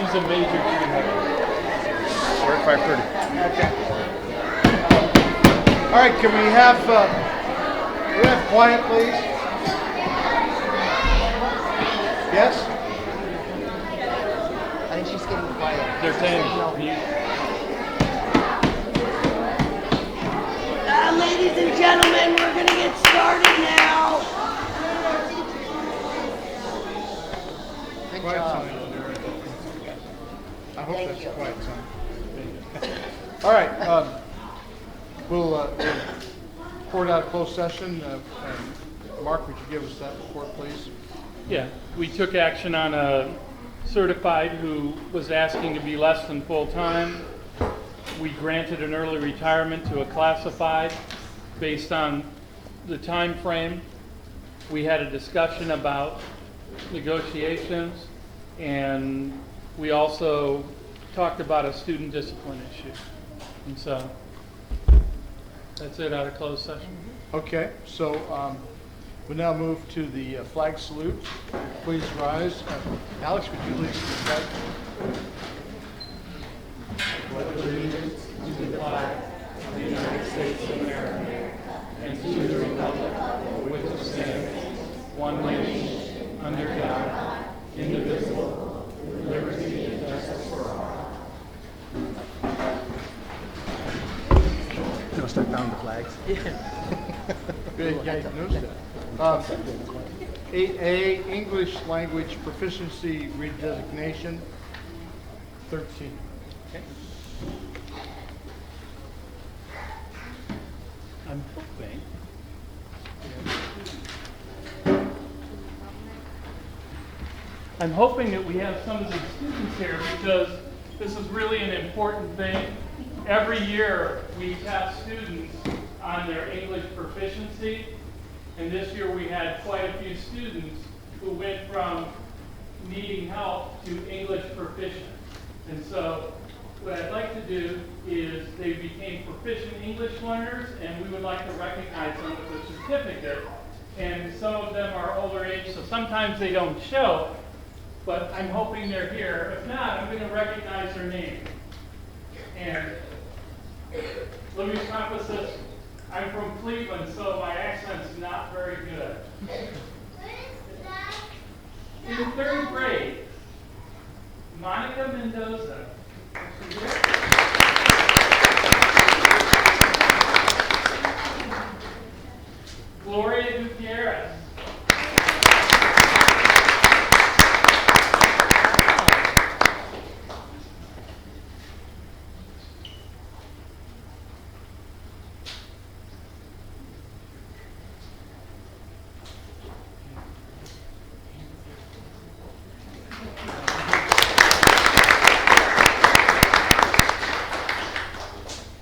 She's a major tree hugger. We're at 5:30. Okay. All right, can we have quiet, please? Yes? I think she's getting quiet. They're saying Ladies and gentlemen, we're going to get started now. Good Quiet job. sign. I hope Thank that's you. a quiet sign. All right, we'll report out a closed session. Mark, would you give us that report, please? Yeah, we took action on a certified who was asking to be less than full-time. We granted an early retirement to a classified based on the time frame. We had a discussion about negotiations, and we also talked about a student discipline issue. And so that's it out of closed session. Okay, so we'll now move to the flag salute. Please rise. Alex, would you lead us to the flag? One nation, under God, indivisible, with liberty and justice for all. Gonna start down the flags. Good, yeah, you noticed that. 8A, English Language Proficiency Redesignation. 13. I'm hoping. I'm hoping that we have some of the students here because this is really an important thing. Every year we test students on their English proficiency, and this year we had quite a few students who went from needing help to English proficient. And so what I'd like to do is they became proficient English learners, and we would like to recognize them with a certificate. And some of them are older age, so sometimes they don't show, but I'm hoping they're here. If not, I'm going to recognize their name. And let me preface this. I'm from Cleveland, so my accent's not very good. In third grade, Monica Mendoza. Gloria Gutierrez.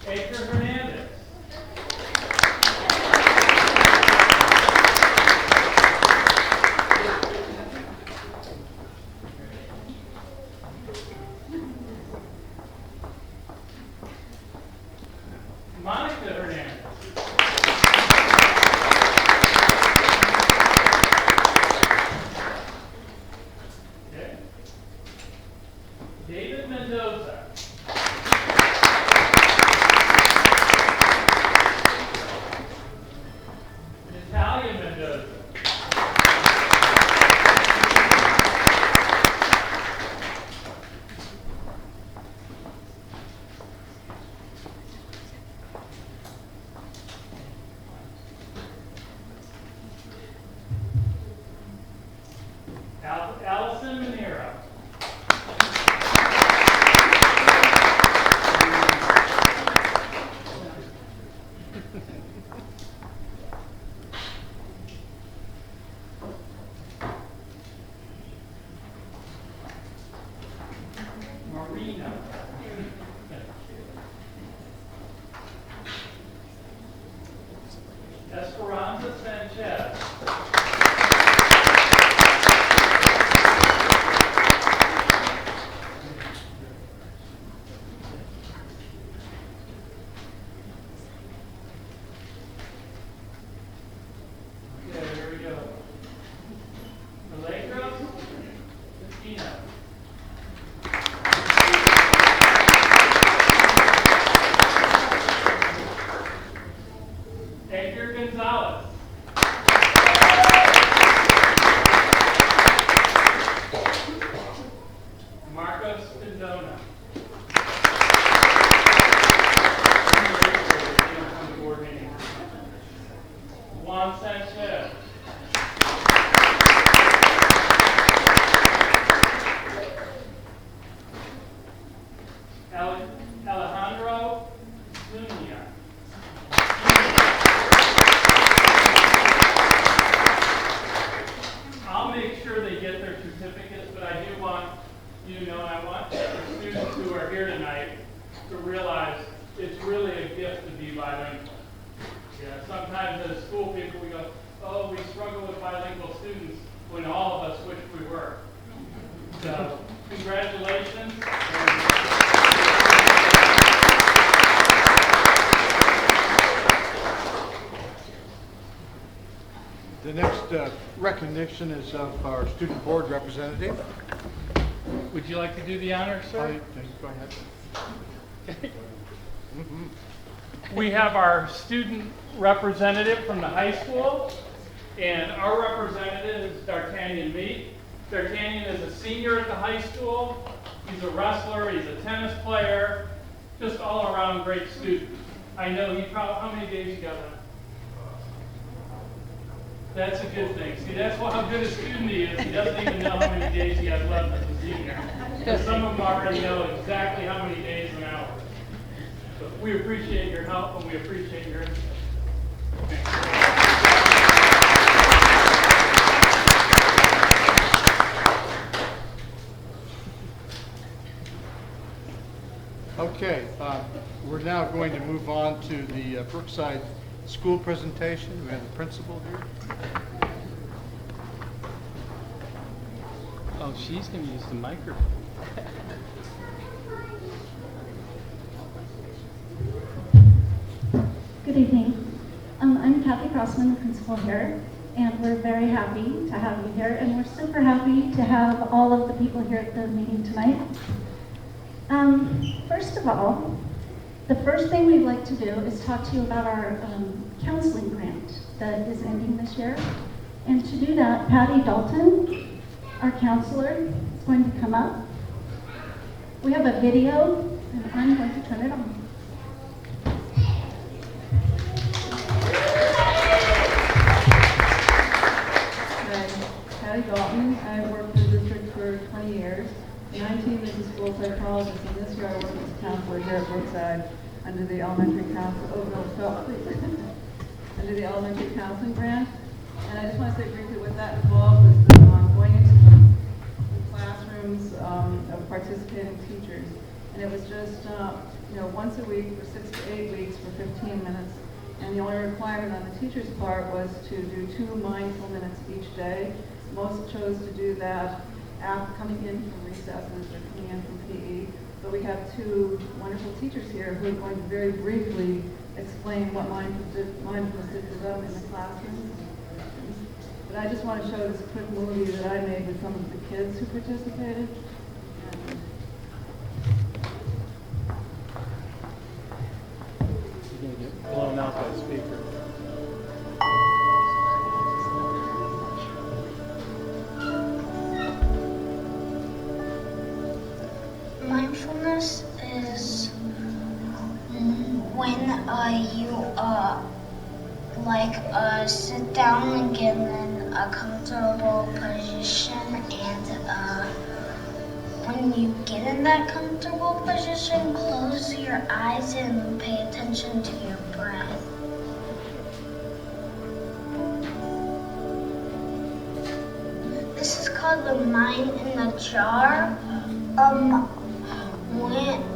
Edgar Hernandez. Monica Hernandez. Okay. David Mendoza. Natalia Mendoza. Allison Manero. Marina. Esperanza Sanchez. Okay, here we go. Milagros Espino. Marcos Condona. Juan Sanchez. Alejandro Zuniga. I'll make sure they get their certificates, but I do want you to know, I want the students who are here tonight to realize it's really a gift to be bilingual. Yeah, sometimes as school people we go, oh, we struggle with bilingual students, when all of us wish we were. So, congratulations. The next recognition is of our student board representative. Would you like to do the honors, sir? Go ahead. We have our student representative from the high school, and our representative is D'Artagnan Meek. D'Artagnan is a senior at the high school. He's a wrestler, he's a tennis player, just all around great student. I know he probably, how many days you got left? That's a good thing. See, that's how good a student he is. He doesn't even know how many days he has left as a senior. Because some of them already know exactly how many days and hours. But we appreciate your help and we appreciate your interest. Okay, we're now going to move on to the Brookside School presentation. We have the principal here. Oh, she's going to use the microphone. Good evening. I'm Kathy Crossman, the principal here, and we're very happy to have you here, and we're super happy to have all of the people here at the meeting tonight. First of all, the first thing we'd like to do is talk to you about our counseling grant that is ending this year. And to do that, Patty Dalton, our counselor, is going to come up. We have a video, and I'm going to turn it on. Patty Dalton. I've worked for the district for 20 years. 19 as a school psychologist, and this year I work as a counselor here at Brookside under the elementary under the elementary counseling grant. And I just want to say briefly what that involved was going into classrooms of participating teachers, and it was just once a week for 6 to 8 weeks for 15 minutes. And the only requirement on the teacher's part was to do 2 mindful minutes each day. Most chose to do that after coming in from recesses or coming in from PE. But we have 2 wonderful teachers here who are going to very briefly explain what mindfulness did for them in the classroom. But I just want to show this quick movie that I made with some of the kids who participated. You're going to get blown out by the speaker. Mindfulness is when you sit down and get in a comfortable position, and when you get in that comfortable position, close your eyes and pay attention to your breath. This is called the mind in the jar.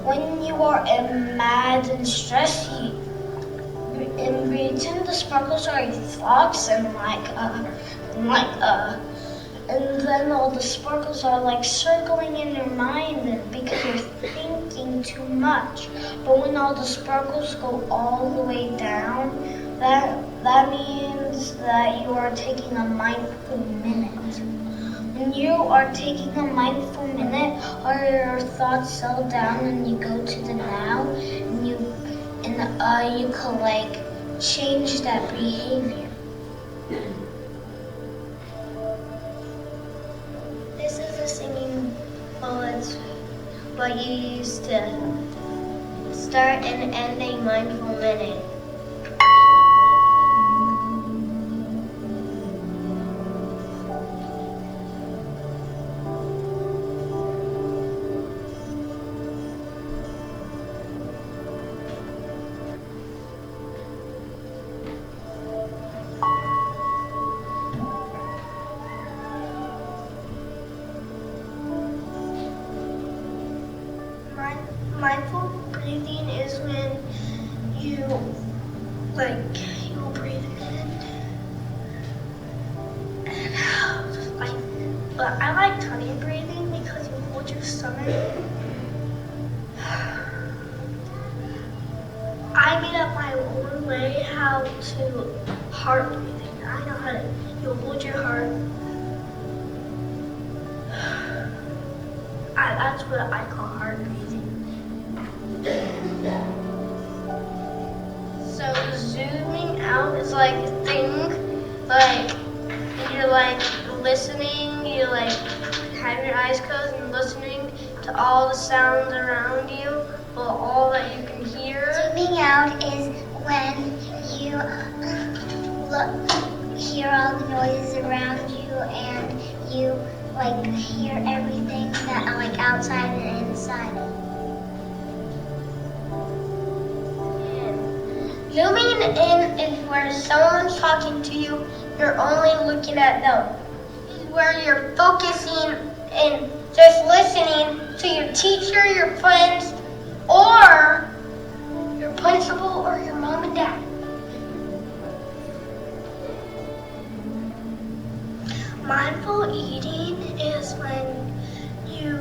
When you are mad and stressed, in between the sparkles are your thoughts, and and then all the sparkles are like circling in your mind because you're thinking too much. But when all the sparkles go all the way down, that means that you are taking a mindful minute. When you are taking a mindful minute, all your thoughts settle down and you go to the now, and you can change that behavior. This is the singing Willits but you used to start and end a mindful minute. Mindful breathing is when you breathe in and out. But I like tummy breathing because you hold your stomach. I made up my own way how to heart breathing. I know how to, you hold your heart. That's what I call heart breathing. So zooming out is like a thing, like you're like listening, you like have your eyes closed and listening to all the sounds around you, well, all that you can hear. Zooming out is when you hear all the noises around you and you like hear everything that like outside and inside. Zooming in is where someone's talking to you, you're only looking at them. This is where you're focusing and just listening to your teacher, your friends, or your principal or your mom and dad. Mindful eating is when you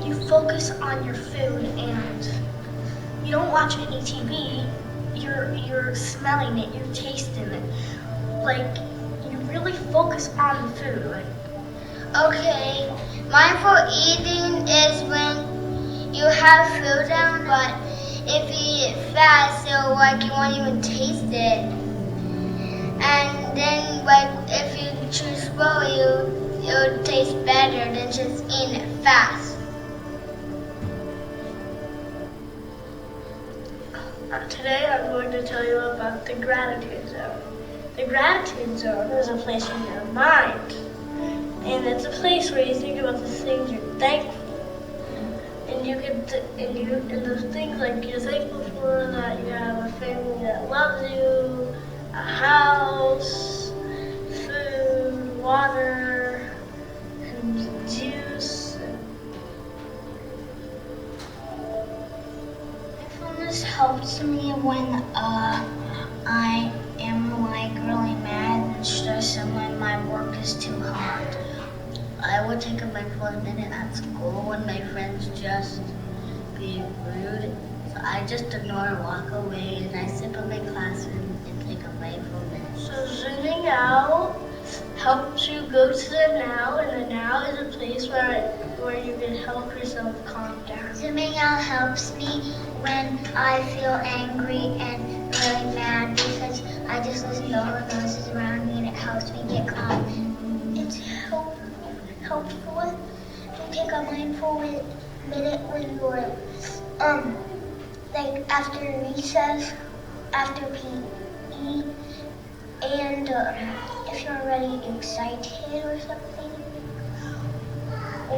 you focus on your food and you don't watch any TV. You're smelling it, you're tasting it. Like you really focus on the food. Okay, mindful eating is when you have food down, but if you eat it fast, so like you won't even taste it. And then like if you chew slowly, it'll taste better than just eating it fast. Today I'm going to tell you about the gratitude zone. The gratitude zone is a place in your mind. And it's a place where you think about the things you're thankful for. And you can and those things like you're thankful for that you have a family that loves you, a house, food, water, and juice. Mindfulness helps me when I am like really mad and stressed and when my work is too hard. I would take a mindful minute at school when my friends just being rude. So I just ignore and walk away and I sit in my classroom and take a mindful minute. So zooming out helps you go to the now, and the now is a place where you can help yourself calm down. Zooming out helps me when I feel angry and really mad because I just listen to all the noises around me and it helps me get calm. It's helpful to take a mindful minute when you're like after recess, after PE, and if you're already excited or something.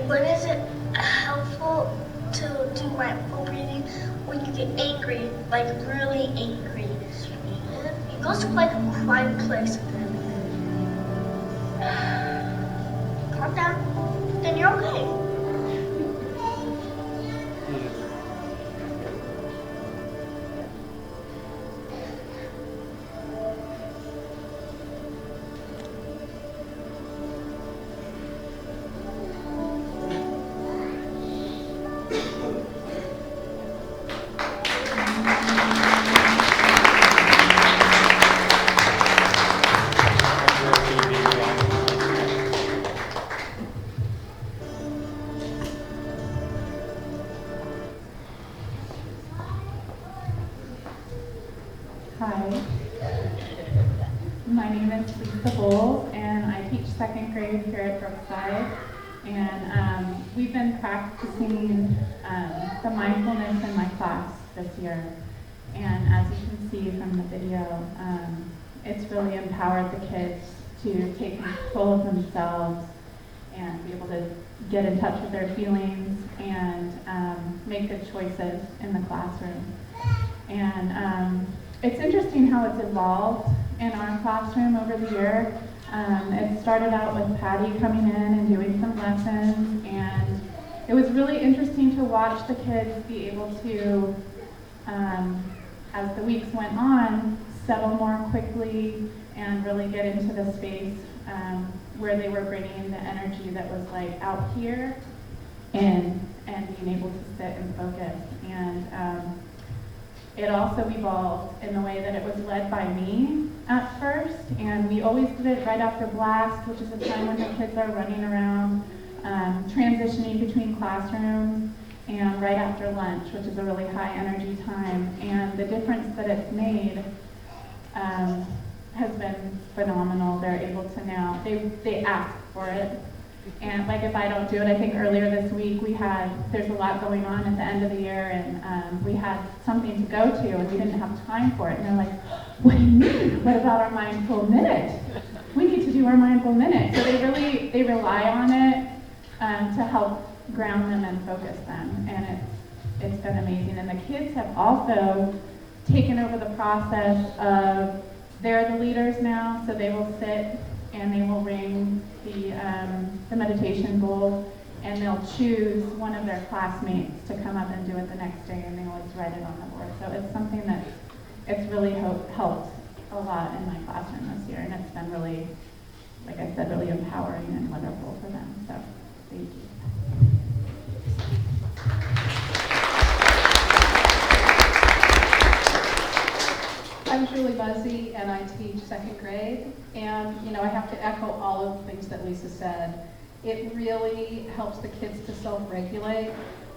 When is it helpful to do mindful breathing? When you get angry, like really angry. You go to like a quiet place and then calm down, then you're okay. Hi, my name is Lisa Bowles and I teach second grade here at Brookside. And we've been practicing the mindfulness in my class this year. And as you can see from the video, it's really empowered the kids to take control of themselves and be able to get in touch with their feelings and make good choices in the classroom. And it's interesting how it's evolved in our classroom over the year. It started out with Patty coming in and doing some lessons, and it was really interesting to watch the kids be able to, as the weeks went on, settle more quickly and really get into the space where they were bringing the energy that was like out here and being able to sit and focus. And it also evolved in the way that it was led by me at first, and we always did it right after blast, which is a time when the kids are running around, transitioning between classrooms, and right after lunch, which is a really high energy time. And the difference that it's made has been phenomenal. They're able to now, they ask for it. And like if I don't do it, I think earlier this week there's a lot going on at the end of the year, and we had something to go to and we didn't have time for it. And they're like, what do you mean? What about our mindful minute? We need to do our mindful minute. So they rely on it to help ground them and focus them. And it's been amazing. And the kids have also taken over the process of, they're the leaders now, so they will sit and they will ring the meditation bowl, and they'll choose one of their classmates to come up and do it the next day, and they always write it on the board. So it's something that it's really helped a lot in my classroom this year, and it's been really, like I said, really empowering and wonderful for them. So thank you. I'm Julie Buzzy, and I teach second grade. And, I have to echo all of the things that Lisa said. It really helps the kids to self-regulate,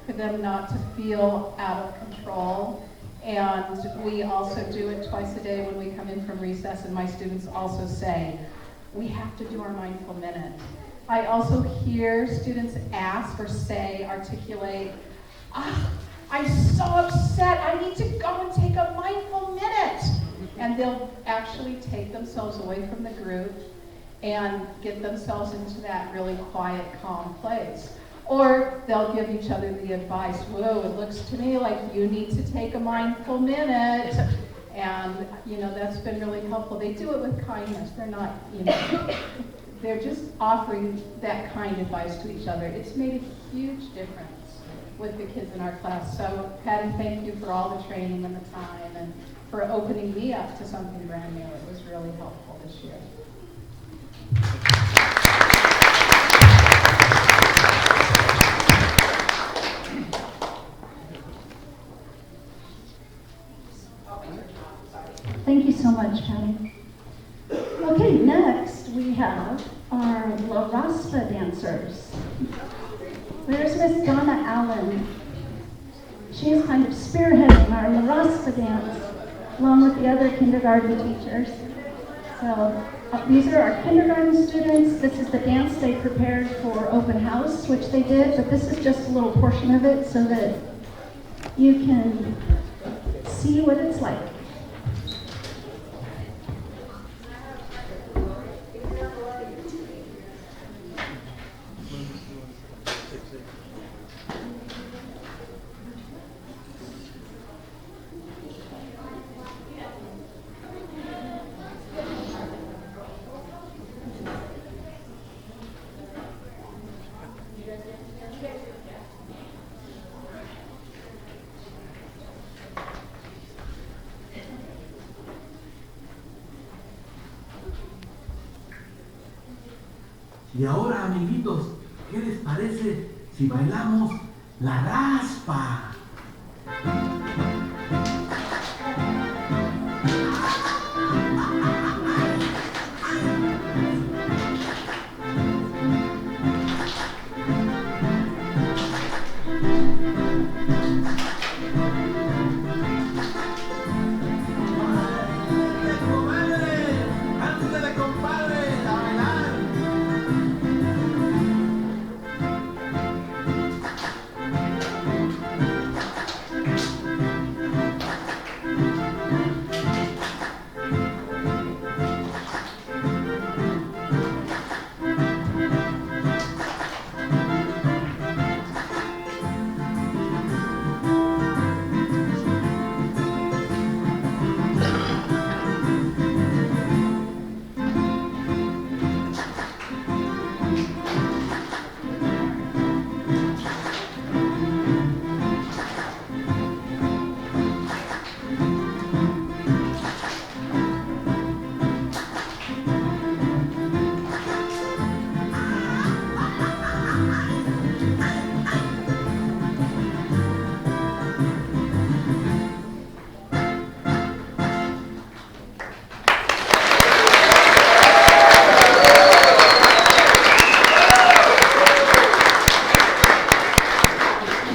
for them not to feel out of control. And we also do it twice a day when we come in from recess, and my students also say, we have to do our mindful minute. I also hear students ask or say, articulate, I'm so upset, I need to go and take a mindful minute. And they'll actually take themselves away from the group and get themselves into that really quiet, calm place. Or they'll give each other the advice, whoa, it looks to me like you need to take a mindful minute. And, that's been really helpful. They do it with kindness. They're not, they're just offering that kind advice to each other. It's made a huge difference with the kids in our class. So, Patty, thank you for all the training and the time and for opening me up to something brand new. It was really helpful this year. Thank you so much, Patty. Okay, next we have our La Raspa dancers. There's Miss Donna Allen. She is kind of spearheading our La Raspa dance, along with the other kindergarten teachers. So these are our kindergarten students. This is the dance they prepared for open house, which they did, but this is just a little portion of it so that you can see what it's like. Y ahora, amiguitos, ¿qué les parece si bailamos la raspa?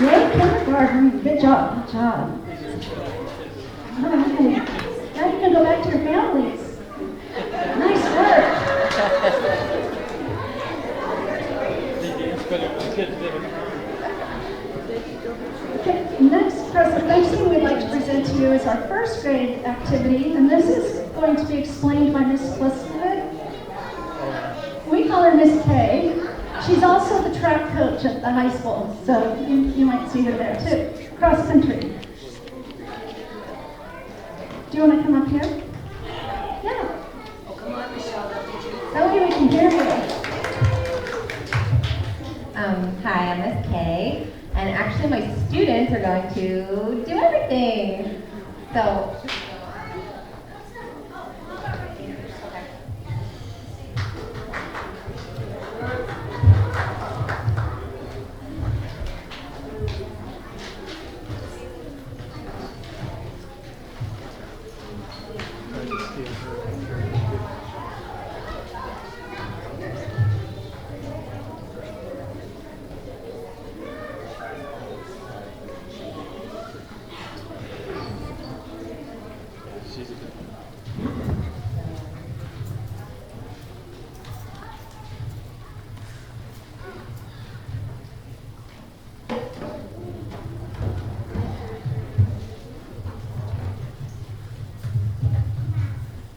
Yay, kindergarten. Good job, good job. All right. Now you can go back to your families. Nice work. Okay, next thing we'd like to present to you is our first grade activity, and this is going to be explained by Miss Liskowitz. We call her Miss K. She's also the track coach at the high school, so you might see her there too. Cross country. Do you want to come up here? Yeah. Oh, come on, Michelle. That way we can hear you. Hi, I'm Miss K, and actually my students are going to do everything. So,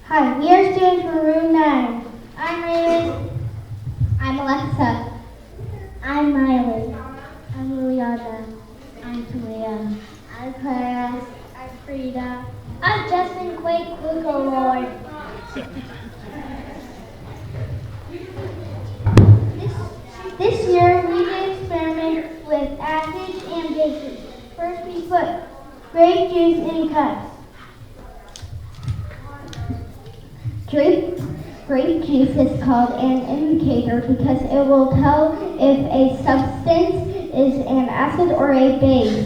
Hi, we are students from room 9. I'm Raven. I'm Alexa. I'm Miley. I'm Liliana. I'm Talia. I'm Clara. I'm Frida. I'm Justin Quake Lord. This year we did experiment with acid and baking. First we put grape juice in cups. Grape juice is called an indicator because it will tell if a substance is an acid or a base.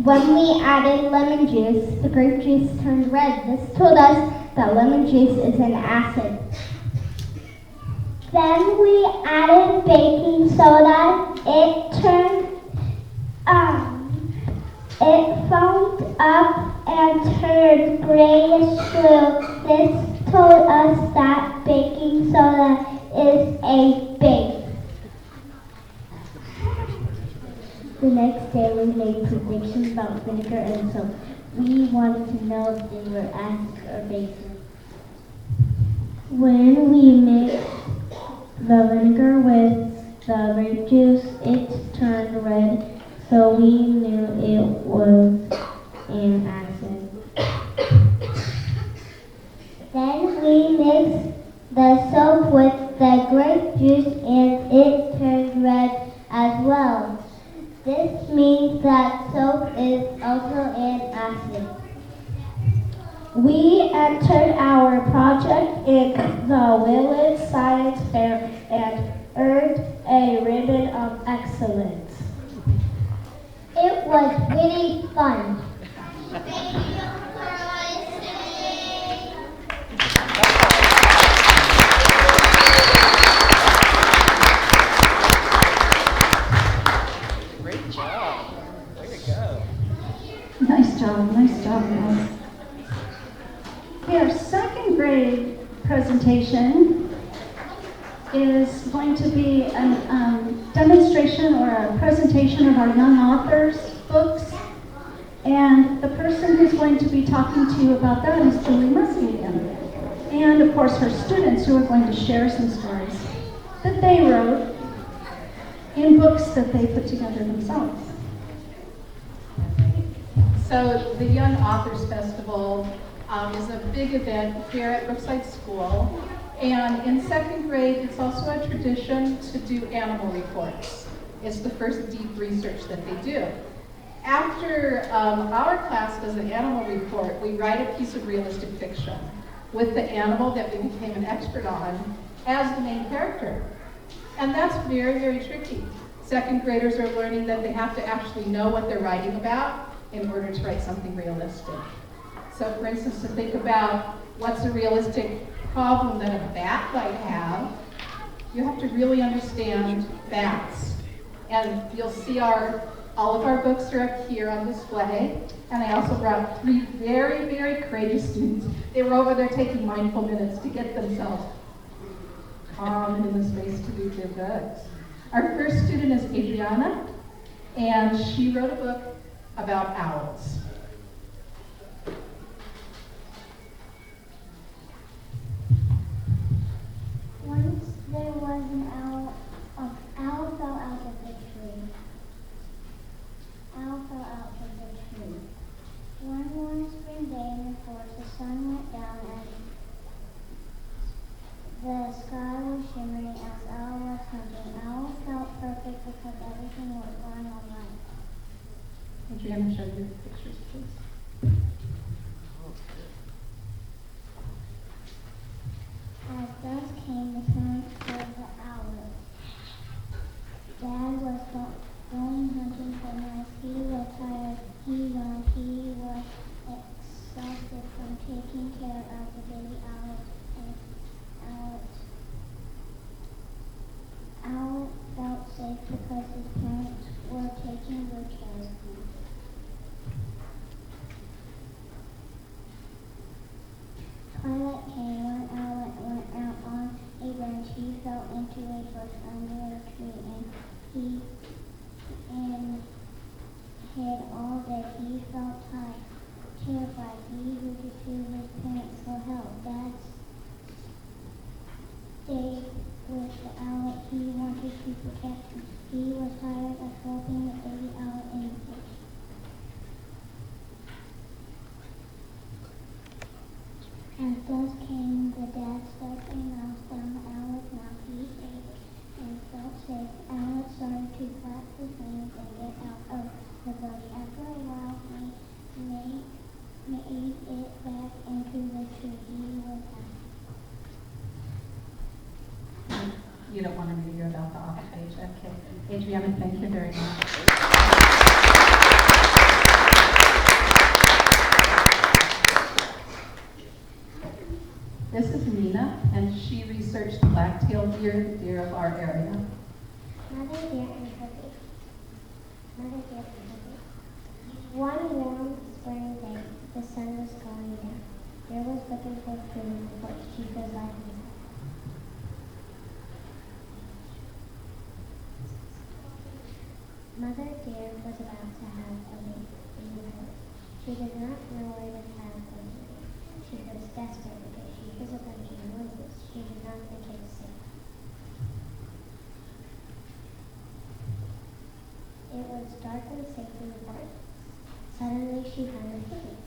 When we added lemon juice, the grape juice turned red. This told us that lemon juice is an acid. Then we added baking soda. It foamed up and turned grayish blue. This told us that baking soda is a base. The next day we made predictions about vinegar and soap. We wanted to know if they were acid or base. When we mixed the vinegar with the grape juice, it turned red, so we knew it was an acid. Then we mixed the soap with the grape juice and it turned red as well. This means that soap is also an acid. We entered our project in the Willits Science Fair and earned a ribbon of excellence. It was really fun. Thank you for listening. Great job. Way to go. Nice job, guys. Okay, our second grade presentation is going to be a demonstration or a presentation of our young authors books. And the person who's going to be talking to you about that is Julie Muskegon. And of course her students who are going to share some stories that they wrote in books that they put together themselves. So the Young Authors Festival is a big event here at Brookside School. And in second grade, it's also a tradition to do animal reports. It's the first deep research that they do. After our class does an animal report, we write a piece of realistic fiction with the animal that we became an expert on as the main character. And that's very, very tricky. Second graders are learning that they have to actually know what they're writing about in order to write something realistic. So for instance, to think about what's a realistic problem that a bat might have, you have to really understand bats. And you'll see our All of our books are up here on display, and I also brought 3 very, very courageous students. They were over there taking mindful minutes to get themselves calm and in the space to read their books. Our first student is Adriana, and she wrote a book about owls. Once there was an owl. An owl fell out of the tree. Owl fell out of the tree. One warm spring day in the forest, the sun went down and the sky was shimmering as Owl was hunting. Owl felt perfect because everything was going all right. Adriana, show your pictures, please. As dusk came, the sun killed the owl. Dad was going hunting for mice. He was tired. He yawned. He was exhausted from taking care of the baby owls and owls. Owl felt safe because his parents were taking good care of him. Twilight came. One owl went out on a branch. He fell into a bush under a tree and hid all day. He felt tired, terrified. He hooted to his parents for help. Dad stayed with the owl. He wanted to protect him. He was tired of helping the baby owl in the bush. As dusk came, the dad stuck a mouse down the owl's mouth. He ate it and felt safe. The owl started to flap his wings and get out of the bush. After a while, he made it back into the tree. He was happy. You don't want to read about the off page. Okay. Adriana, thank you very much. This is Nina, and she researched the black-tailed deer, the deer of our area. Mother deer and her baby. Mother deer and her baby. One warm spring day, the sun was going down. Deer was looking for food in the bush. She was like himself. Mother deer was about to have a baby in the herd. She did not know where to have a baby. She was desperate because she was a bunch of noises. She did not think it was safe. It was dark and safe in the forest. Suddenly she found a baby.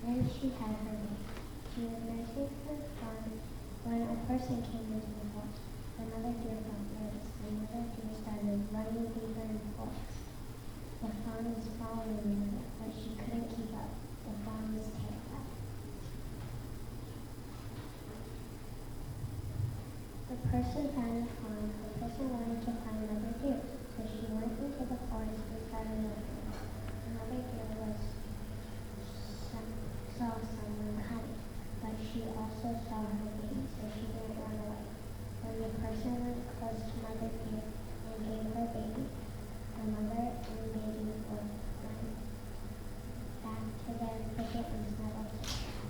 Then she had her baby. She was nursing her fawn when a person came into the forest. The mother deer got nervous. The mother deer started running deeper in the forest. The fawn was following the mother, but she couldn't keep up. The fawn was terrified. The person found the fawn. The person wanted to find Mother Deer, so she went into the forest and started looking. Mother Deer saw someone hiding, but she also saw her baby, so she didn't run away. When the person went close to Mother Deer and gave her baby, the mother and baby were run back to their thicket and snuggled together.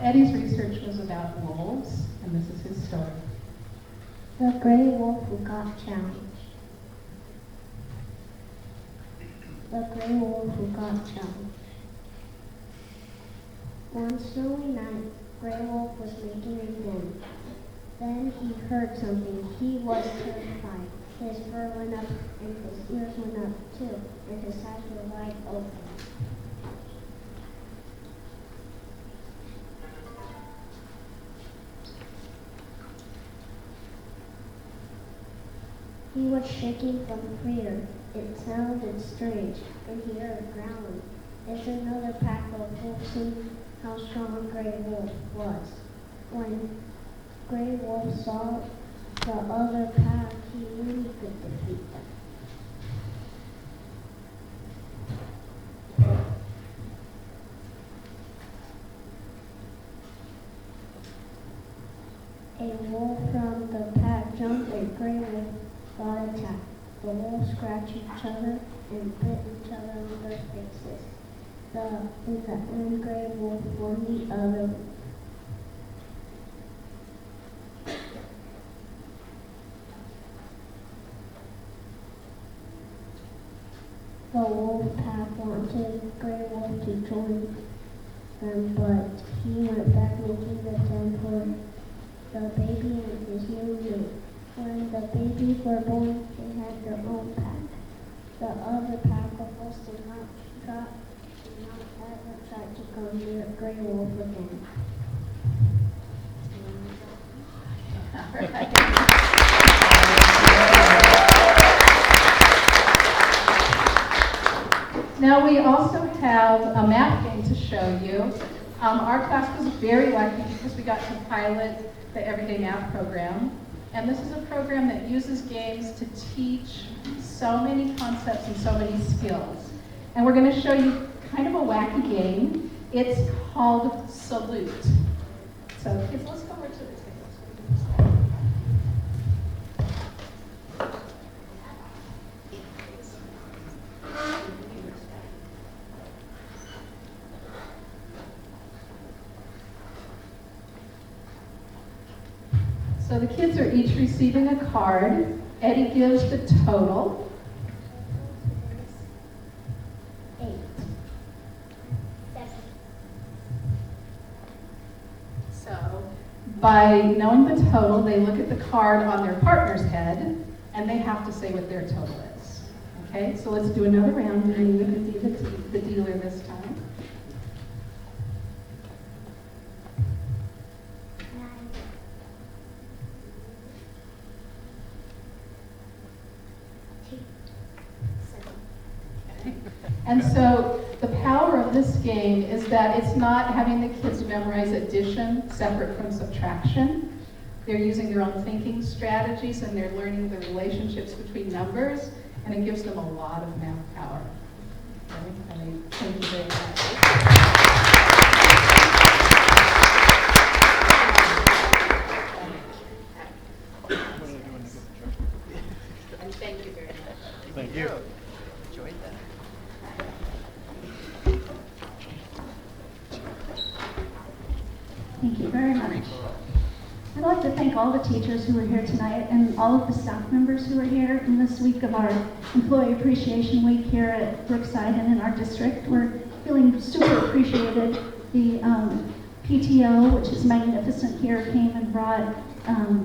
Eddie's research was about wolves, and this is his story. The gray wolf who got challenged. The gray wolf who got challenged. One snowy night, Gray Wolf was making a den. Then he heard something. He was terrified. His fur went up and his ears went up too, and his eyes were wide open. He was shaking from fear. It sounded strange, and he heard growling. It's another pack of wolves. See how strong Gray Wolf was. When Gray Wolf saw the other pack, he knew he could defeat them. A wolf from the pack jumped a gray wolf got attacked. The wolves scratched each other and bit each other on their faces. In the end, gray wolf won the other. The wolf pack wanted Gray Wolf to join them, but he went back making the den for the baby and his new mate. When the babies were born, they had their own pack. The other pack of wolves did not ever try to go near Gray Wolf again. Now we also have a math game to show you. Our class was very lucky because we got to pilot the Everyday Math program. And this is a program that uses games to teach so many concepts and so many skills. And we're going to show you kind of a wacky game. It's called Salute. So kids, let's go over to the table. So the kids are each receiving a card. Eddie gives the total. 8, 7. So by knowing the total, they look at the card on their partner's head, and they have to say what their total is. Okay, so let's do another round, and you can be the dealer this time. 2, 7. And so the power of this game is that it's not having the kids memorize addition separate from subtraction. They're using their own thinking strategies and they're learning the relationships between numbers, and it gives them a lot of math power. Okay? Thank you very much. And thank you very much. Thank you. Enjoyed that. Thank you very much. I'd like to thank all the teachers who are here tonight and all of the staff members who are here in this week of our Employee Appreciation Week here at Brookside and in our district. We're feeling super appreciated. The PTO, which is magnificent here, came and brought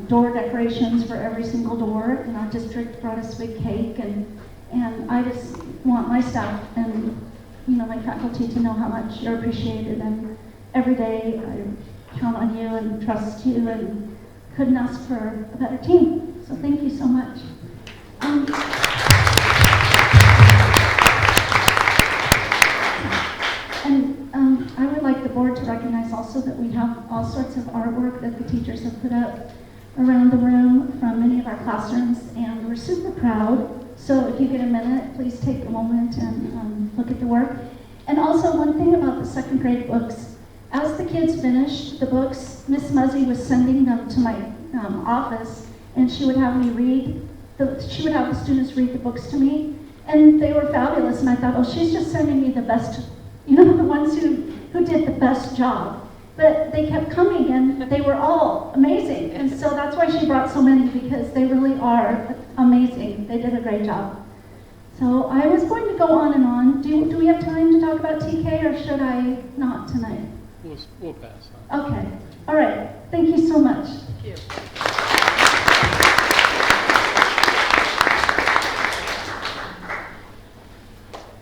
door decorations for every single door in our district, brought us big cake, and I just want my staff and my faculty to know how much you're appreciated, and every day I count on you and trust you and couldn't ask for a better team. So thank you so much. I would like the board to recognize also that we have all sorts of artwork that the teachers have put up around the room from many of our classrooms, and we're super proud. So if you get a minute, please take a moment and look at the work. And also one thing about the second grade books, as the kids finished the books, Miss Muzzy was sending them to my office, and she would have the students read the books to me, and they were fabulous. And I thought, oh, she's just sending me the best, the ones who did the best job. But they kept coming, and they were all amazing. And so that's why she brought so many, because they really are amazing. They did a great job. So I was going to go on and on. Do we have time to talk about TK, or should I not tonight? We'll pass on. Okay. All right. Thank you so much. Thank you.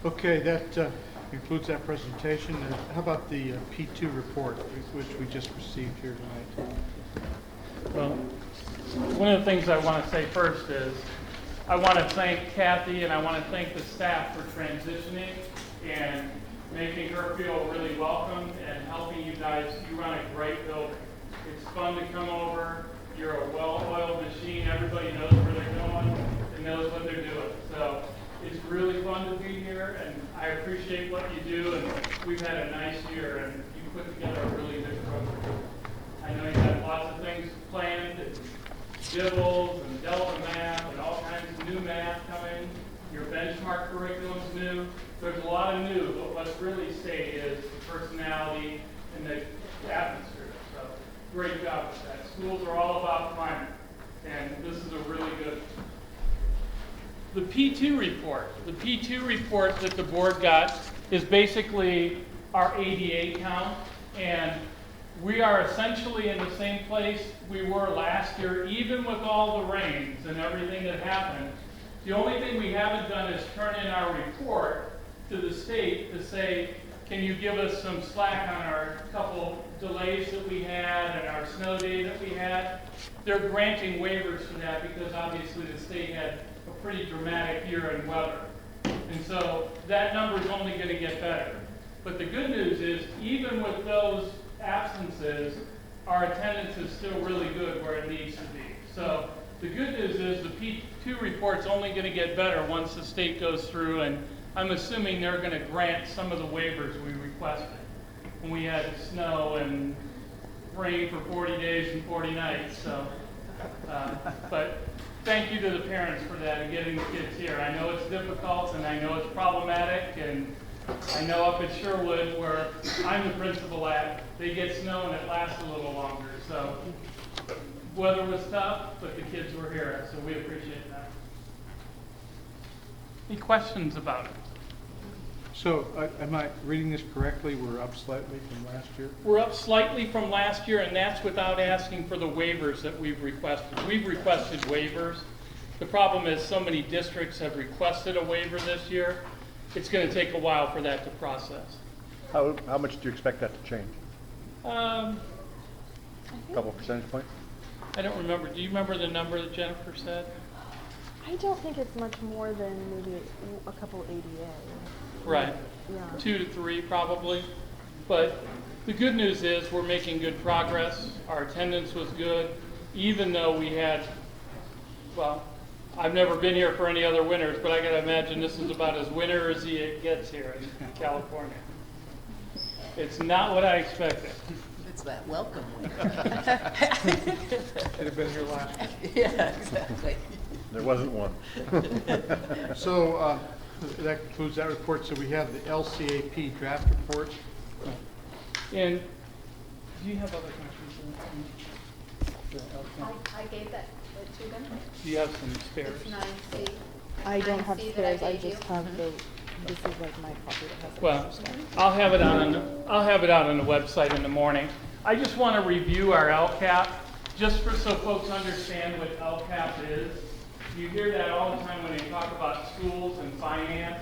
Okay, that concludes that presentation. How about the P2 report, which we just received here tonight? Well, one of the things I want to say first is I want to thank Kathy and I want to thank the staff for transitioning and making her feel really welcome and helping you guys. You run a great building. It's fun to come over. You're a well-oiled machine. Everybody knows where they're going and knows what they're doing. So it's really fun to be here, and I appreciate what you do, and we've had a nice year, and you put together a really good program. I know you have lots of things planned Dibbles and Delta math and all kinds of new math coming. Your benchmark curriculum's new. There's a lot of new, but what's really stayed is the personality and the atmosphere. So great job with that. Schools are all about climate, and this is a really good. The P2 report. The P2 report that the board got is basically our ADA count, and we are essentially in the same place we were last year, even with all the rains and everything that happened. The only thing we haven't done is turn in our report to the state to say, can you give us some slack on our couple delays that we had and our snow day that we had? They're granting waivers for that because obviously the state had a pretty dramatic year in weather. And so that number is only going to get better. But the good news is, even with those absences, our attendance is still really good where it needs to be. So the good news is the P2 report's only going to get better once the state goes through, and I'm assuming they're going to grant some of the waivers we requested when we had snow and rain for 40 days and 40 nights. So, but thank you to the parents for that and getting the kids here. I know it's difficult and I know it's problematic, and I know up at Sherwood, where I'm the principal at, they get snow and it lasts a little longer. So weather was tough, but the kids were here, so we appreciate that. Any questions about it? So, am I reading this correctly? We're up slightly from last year? We're up slightly from last year, and that's without asking for the waivers that we've requested. We've requested waivers. The problem is so many districts have requested a waiver this year. It's going to take a while for that to process. How much do you expect that to change? A couple percentage points? I don't remember. Do you remember the number that Jennifer said? I don't think it's much more than maybe a couple ADA. Right. Yeah. 2 to 3 probably. But the good news is we're making good progress. Our attendance was good, even though we had, well, I've never been here for any other winters, but I gotta imagine this is about as winter as it gets here in California. It's not what I expected. It's that welcome winter. Should have been here last year. Yeah, exactly. There wasn't one. So that concludes that report. So we have the LCAP draft report. And do you have other questions? I gave that to them. Do you have some spares? It's 9C. I don't have 9C that spares. I gave just you. have the. This is like my copy that has. Well, extra stuff. I'll have it out on the website in the morning. I just want to review our LCAP, just so folks understand what LCAP is. You hear that all the time when they talk about schools and finance.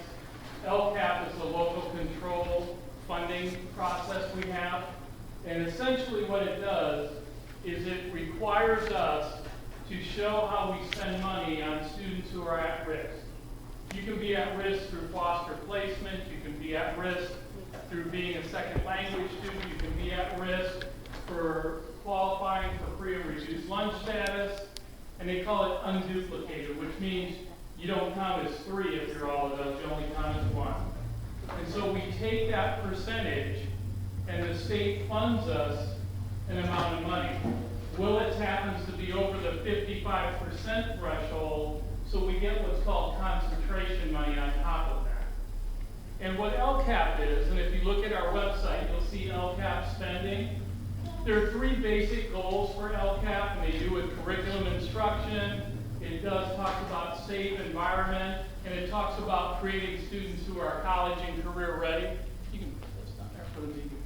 LCAP is a local control funding process we have. And essentially what it does is it requires us to show how we spend money on students who are at risk. You can be at risk through foster placement. You can be at risk through being a second language student. You can be at risk for qualifying for free and reduced lunch status. And they call it unduplicated, which means you don't count as 3 if you're all of those. You only count as 1. And so we take that percentage, and the state funds us an amount of money. Willits happens to be over the 55% threshold, so we get what's called concentration money on top of that. And what LCAP is, and if you look at our website, you'll see LCAP spending. There are 3 basic goals for LCAP, and they do with curriculum instruction. It does talk about safe environment, and it talks about creating students who are college and career ready. You can put this down there for the meeting.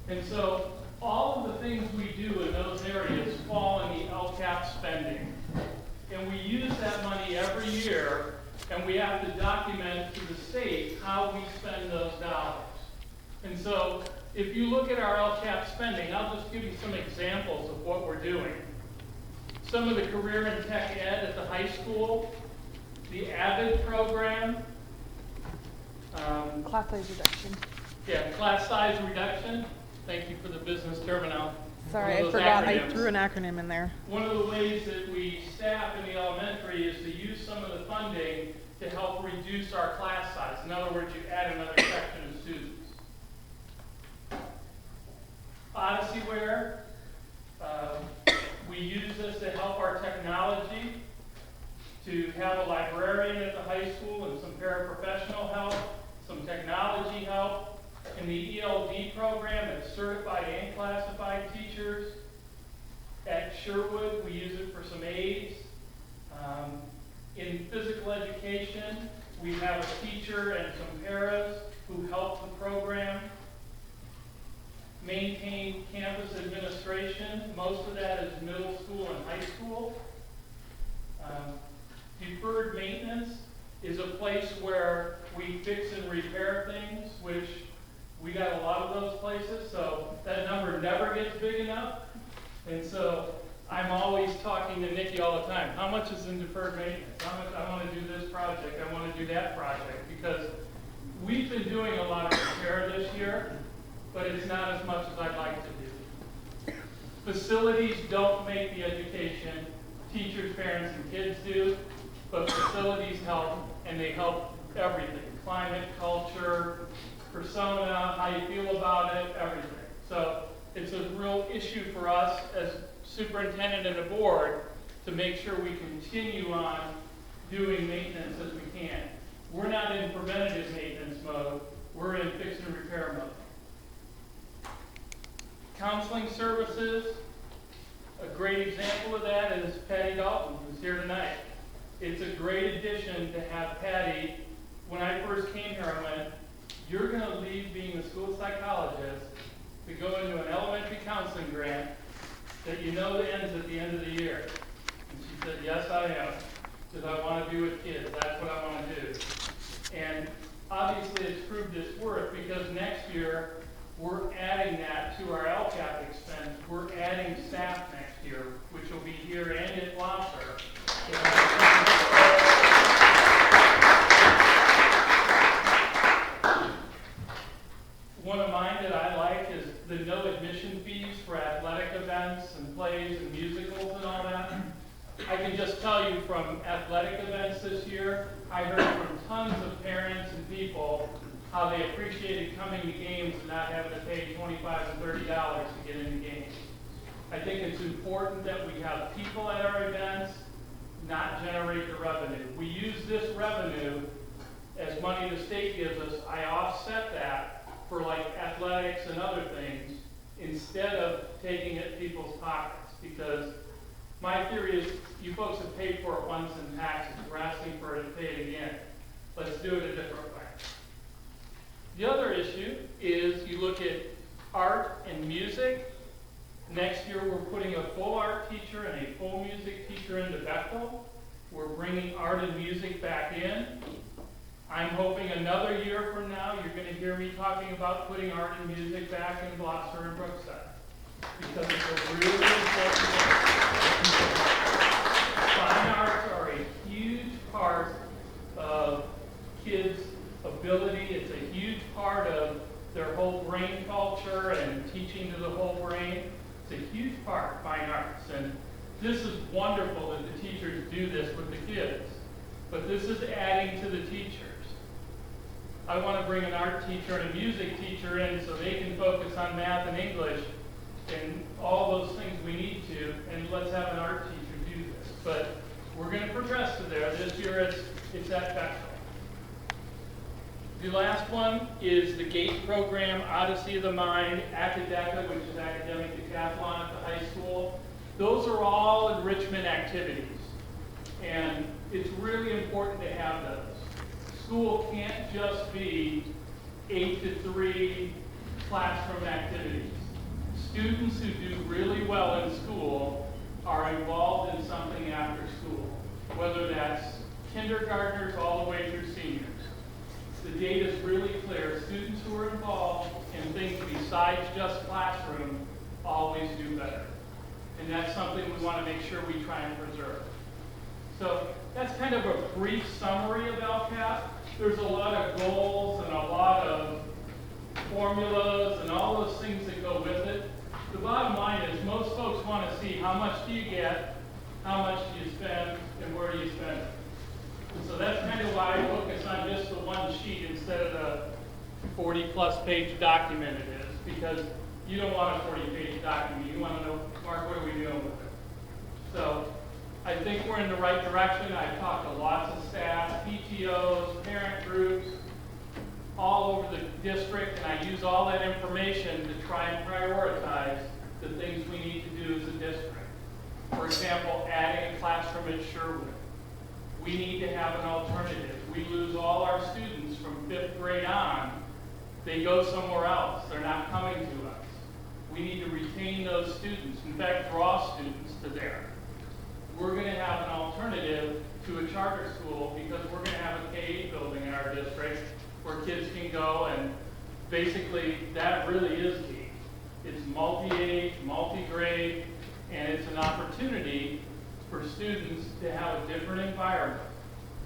And so all of the things we do in those areas fall in the LCAP spending. And we use that money every year, and we have to document to the state how we spend those dollars. And so if you look at our LCAP spending, I'll just give you some examples of what we're doing. Some of the career and tech ed at the high school, the AVID program. Class size reduction. Yeah, class size reduction. Thank you for the business terminology. Sorry, I forgot. I threw an acronym in there. One of the ways that we staff in the elementary is to use some of the funding to help reduce our class size. In other words, you add another section of students. Odyssey Wear, we We use this to help our technology, to have a librarian at the high school and some paraprofessional help, some technology help. In the ELD program, it's certified and classified teachers. At Sherwood, we use it for some aids. In physical education, we have a teacher and some paras who help the program. Maintain campus administration. Most of that is middle school and high school. Deferred maintenance is a place where we fix and repair things, which we got a lot of those places, so that number never gets big enough. And so I'm always talking to Nikki all the time. How much is in deferred maintenance? How much? I want to do this project. I want to do that project. Because we've been doing a lot of repair this year, but it's not as much as I'd like to do. Facilities don't make the education. Teachers, parents, and kids do. But facilities help, and they help everything. Climate, culture, persona, how you feel about it, everything. So it's a real issue for us as superintendent and the board to make sure we continue on doing maintenance as we can. We're not in preventative maintenance mode. We're in fix and repair mode. Counseling services, a great example of that is Patty Dalton, who's here tonight. It's a great addition to have Patty. When I first came here, I went, you're going to leave being a school psychologist to go into an elementary counseling grant that you know ends at the end of the year. And she said, yes, I am, because I want to be with kids. That's what I want to do. And obviously it's proved its worth, because next year we're adding that to our LCAP expense. We're adding staff next year, which will be here and at Blosser. One of mine that I like is the no admission fees for athletic events and plays and musicals and all that. I can just tell you from athletic events this year, I heard from tons of parents and people how they appreciated coming to games and not having to pay $25 and $30 to get into games. I think it's important that we have people at our events, not generate the revenue. We use this revenue as money the state gives us. I offset that for like athletics and other things instead of taking it people's pockets, because my theory is you folks have paid for it once in taxes. We're asking for it to pay it again. Let's do it a different way. The other issue is you look at art and music. Next year we're putting a full art teacher and a full music teacher into Bethel. We're bringing art and music back in. I'm hoping another year from now you're going to hear me talking about putting art and music back in Blosser and Brookside, because it's a really important thing. Fine arts are a huge part of kids' ability. It's a huge part of their whole brain culture and teaching to the whole brain. It's a huge part, fine arts. And this is wonderful that the teachers do this with the kids. But this is adding to the teachers. I want to bring an art teacher and a music teacher in so they can focus on math and English and all those things we need to, and let's have an art teacher do this. But we're going to progress to there. This year it's at Bethel. The last one is the GATE program, Odyssey of the Mind, Academic, which is Academic Decathlon at the high school. Those are all enrichment activities, and it's really important to have those. School can't just be 8 to 3 classroom activities. Students who do really well in school are involved in something after school, whether that's kindergartners all the way through seniors. The data is really clear. Students who are involved in things besides just classroom always do better. And that's something we want to make sure we try and preserve. So that's kind of a brief summary of LCAP. There's a lot of goals and a lot of formulas and all those things that go with it. The bottom line is most folks want to see how much do you get, how much do you spend, and where do you spend it. And so that's kind of why I focus on just the one sheet instead of the 40-plus page document it is, because you don't want a 40-page document. You want to know, Mark, what are we doing with it? I think we're in the right direction. I've talked to lots of staff, PTOs, parent groups, all over the district, and I use all that information to try and prioritize the things we need to do as a district. For example, adding a classroom at Sherwood. We need to have an alternative. We lose all our students from 5th grade on. They go somewhere else. They're not coming to us. We need to retain those students. In fact, draw students to there. We're going to have an alternative to a charter school because we're going to have a K-8 building in our district where kids can go, and basically that really is key. It's multi-age, multi-grade, and it's an opportunity for students to have a different environment.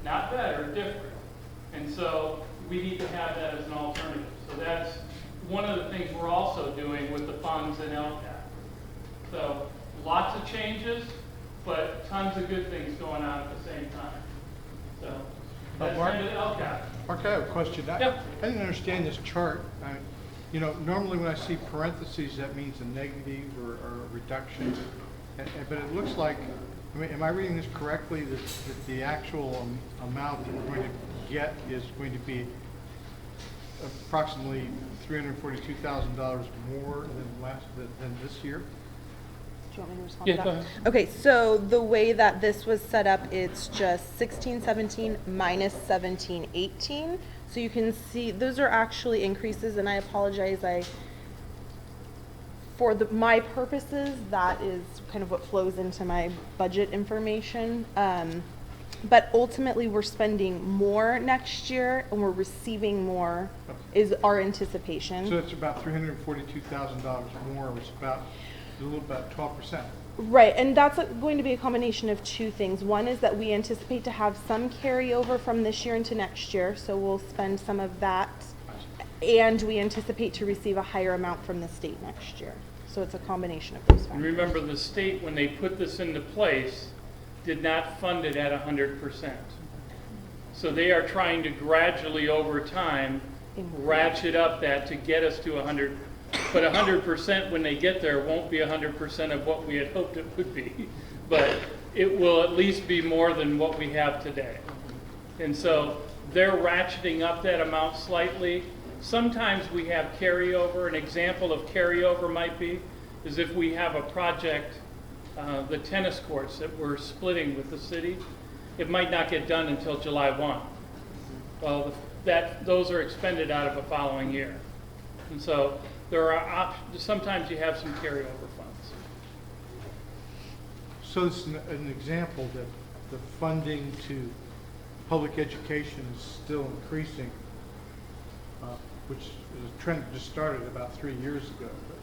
Not better, different. And so we need to have that as an alternative. So that's one of the things we're also doing with the funds in LCAP. So lots of changes, but tons of good things going on at the same time. So that's Mark? kind of the LCAP. Mark, I have a question. Yeah. I didn't understand this chart. You know, normally when I see parentheses, that means a negative or a reduction. But it looks like, I mean, am I reading this correctly, that the actual amount that we're going to get is going to be approximately $342,000 more than this year? Do you want me to respond Yeah, to go that? ahead. Okay, so the way that this was set up, it's just 16-17 minus 17-18. So you can see those are actually increases, and I apologize. For my purposes, that is kind of what flows into my budget information. But ultimately, we're spending more next year, and we're receiving more, is our anticipation. So it's about $342,000 more, which is about a little about 12%. Right, and that's going to be a combination of two things. One is that we anticipate to have some carryover from this year into next year, so we'll spend some of that. And we anticipate to receive a higher amount from the state next year. So it's a combination of those factors. And remember, the state, when they put this into place, did not fund it at 100%. So they are trying to gradually, over time, ratchet up that to get us to 100%. But 100% when they get there won't be 100% of what we had hoped it would be. But it will at least be more than what we have today. And so they're ratcheting up that amount slightly. Sometimes we have carryover. An example of carryover might be is if we have a project, the tennis courts that we're splitting with the city, it might not get done until July 1. Well, those are expended out of a following year. And so there are options. Sometimes you have some carryover funds. So it's an example that the funding to public education is still increasing, which is a trend that just started about 3 years ago, but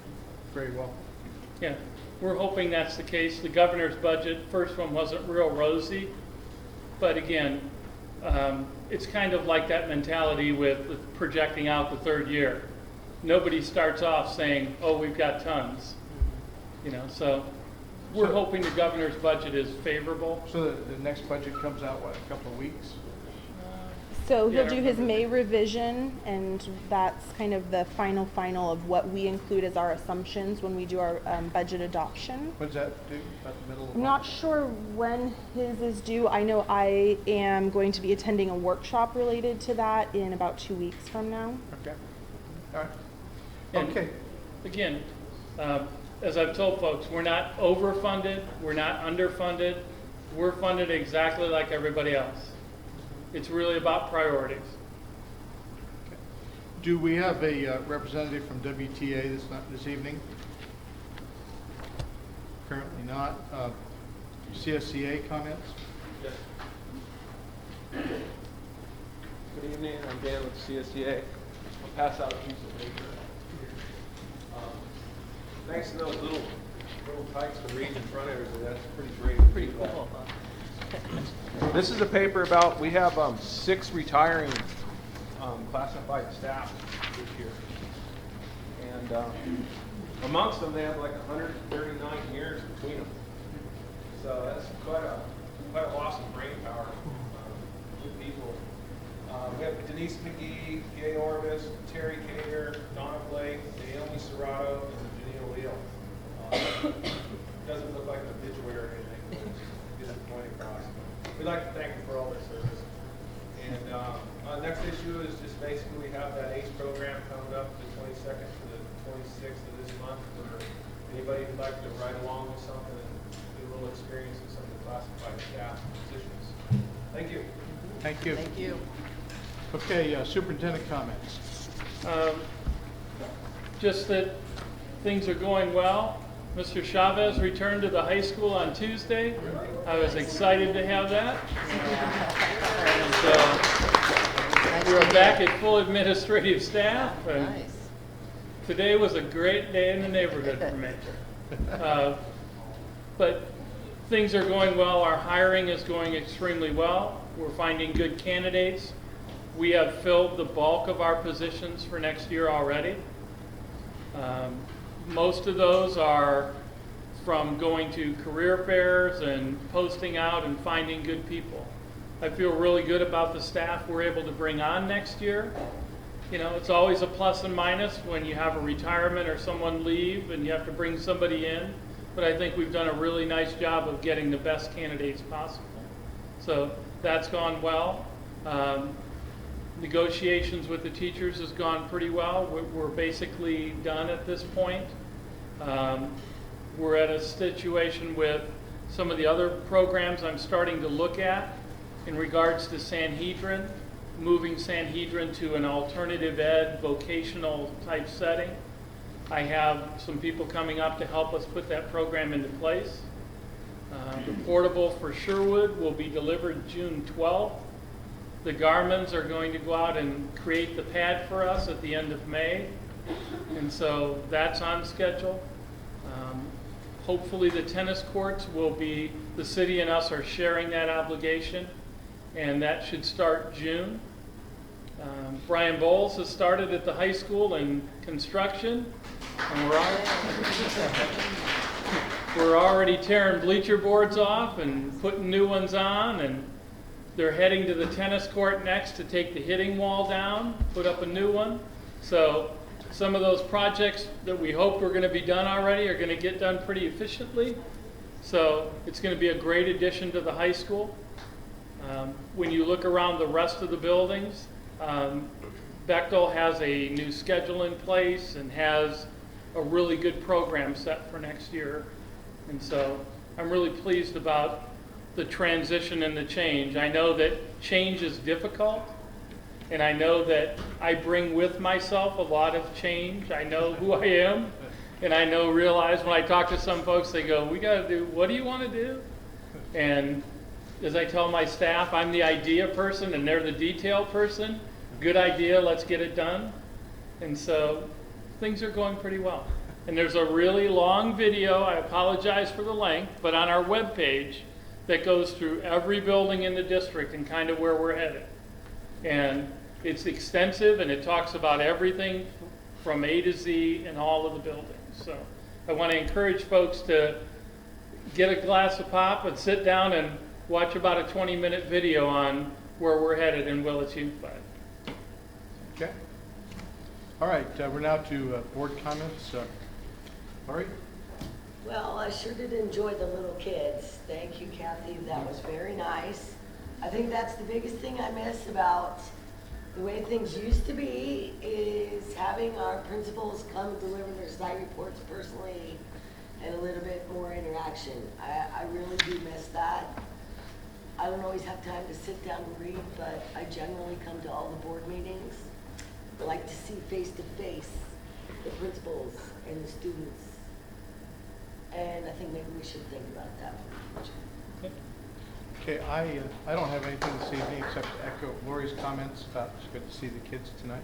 very well. Yeah, we're hoping that's the case. The governor's budget, first one wasn't real rosy, but again, it's kind of like that mentality with projecting out the third year. Nobody starts off saying, oh, we've got tons. You know, so we're hoping the governor's budget is favorable. So the next budget comes out, what, a couple of weeks? So he'll Yeah, do his May revision, and that's kind of the final of what we include as our assumptions when we do our budget adoption. When's that due? About the middle of the I'm not sure when his is due. I know I am going to be attending a workshop related to that in about 2 weeks from now. Okay. All right. And Okay. again, as I've told folks, we're not overfunded, we're not underfunded, we're funded exactly like everybody else. It's really about priorities. Okay. Do we have a representative from WTA this evening? Currently not. CSCA comments? Yes. Good evening, I'm Dan with CSCA. I'll pass out a piece of paper. Thanks to those little types to read in front of everybody, that's pretty great. Pretty cool. This is a paper about, we have 6 retiring classified staff this year. And amongst them, they have like 139 years between them. So that's quite a loss of brain power. Good people. We have Denise McGee, Gay Orvis, Terry Cater, Donna Blake, Naomi Serrato, and Janine O'Leal. Doesn't look like an obituary or anything. get the point across. We'd like to thank them for all their service. And our next issue is just basically we have that ACE program coming up the 22nd to the 26th of this month for anybody who'd like to ride along with something and do a little experience with some of the classified staff positions. Thank you. Thank you. Thank you. Okay, superintendent comments. Just that things are going well. Mr. Chavez returned to the high school on Tuesday. I was excited to have that. So we're back at full administrative staff. And Nice. today was a great day in the neighborhood for me. But things are going well. Our hiring is going extremely well. We're finding good candidates. We have filled the bulk of our positions for next year already. Most of those are from going to career fairs and posting out and finding good people. I feel really good about the staff we're able to bring on next year. You know, it's always a plus and minus when you have a retirement or someone leave and you have to bring somebody in. But I think we've done a really nice job of getting the best candidates possible. So that's gone well. Negotiations with the teachers has gone pretty well. We're basically done at this point. We're at a situation with some of the other programs I'm starting to look at in regards to Sanhedrin, moving Sanhedrin to an alternative ed vocational type setting. I have some people coming up to help us put that program into place. The portable for Sherwood will be delivered June 12th. The Garmins are going to go out and create the pad for us at the end of May. And so that's on schedule. Hopefully the tennis courts will be, the city and us are sharing that obligation, and that should start June. Brian Bowles has started at the high school in construction, and we're already tearing bleacher boards off and putting new ones on, and they're heading to the tennis court next to take the hitting wall down, put up a new one. So some of those projects that we hoped were going to be done already are going to get done pretty efficiently. So it's going to be a great addition to the high school. When you look around the rest of the buildings, Bechtel has a new schedule in place and has a really good program set for next year. And so I'm really pleased about the transition and the change. I know that change is difficult, and I know that I bring with myself a lot of change. I know who I am, and I realize when I talk to some folks, they go, we got to do, what do you want to do? And as I tell my staff, I'm the idea person and they're the detail person. Good idea, let's get it done. And so things are going pretty well. And there's a really long video, I apologize for the length, but on our webpage that goes through every building in the district and kind of where we're headed. And it's extensive and it talks about everything from A to Z in all of the buildings. So I want to encourage folks to get a glass of pop and sit down and watch about a 20-minute video on where we're headed in Willits Unified. Okay. All right, we're now to board comments. Lori? Well, I sure did enjoy the little kids. Thank you, Kathy. That was very nice. I think that's the biggest thing I miss about the way things used to be is having our principals come deliver their site reports personally and a little bit more interaction. I really do miss that. I don't always have time to sit down and read, but I generally come to all the board meetings. I like to see face-to-face the principals and the students. And I think maybe we should think about that for the future. Okay, I don't have anything this evening except to echo Lori's comments about it's good to see the kids tonight.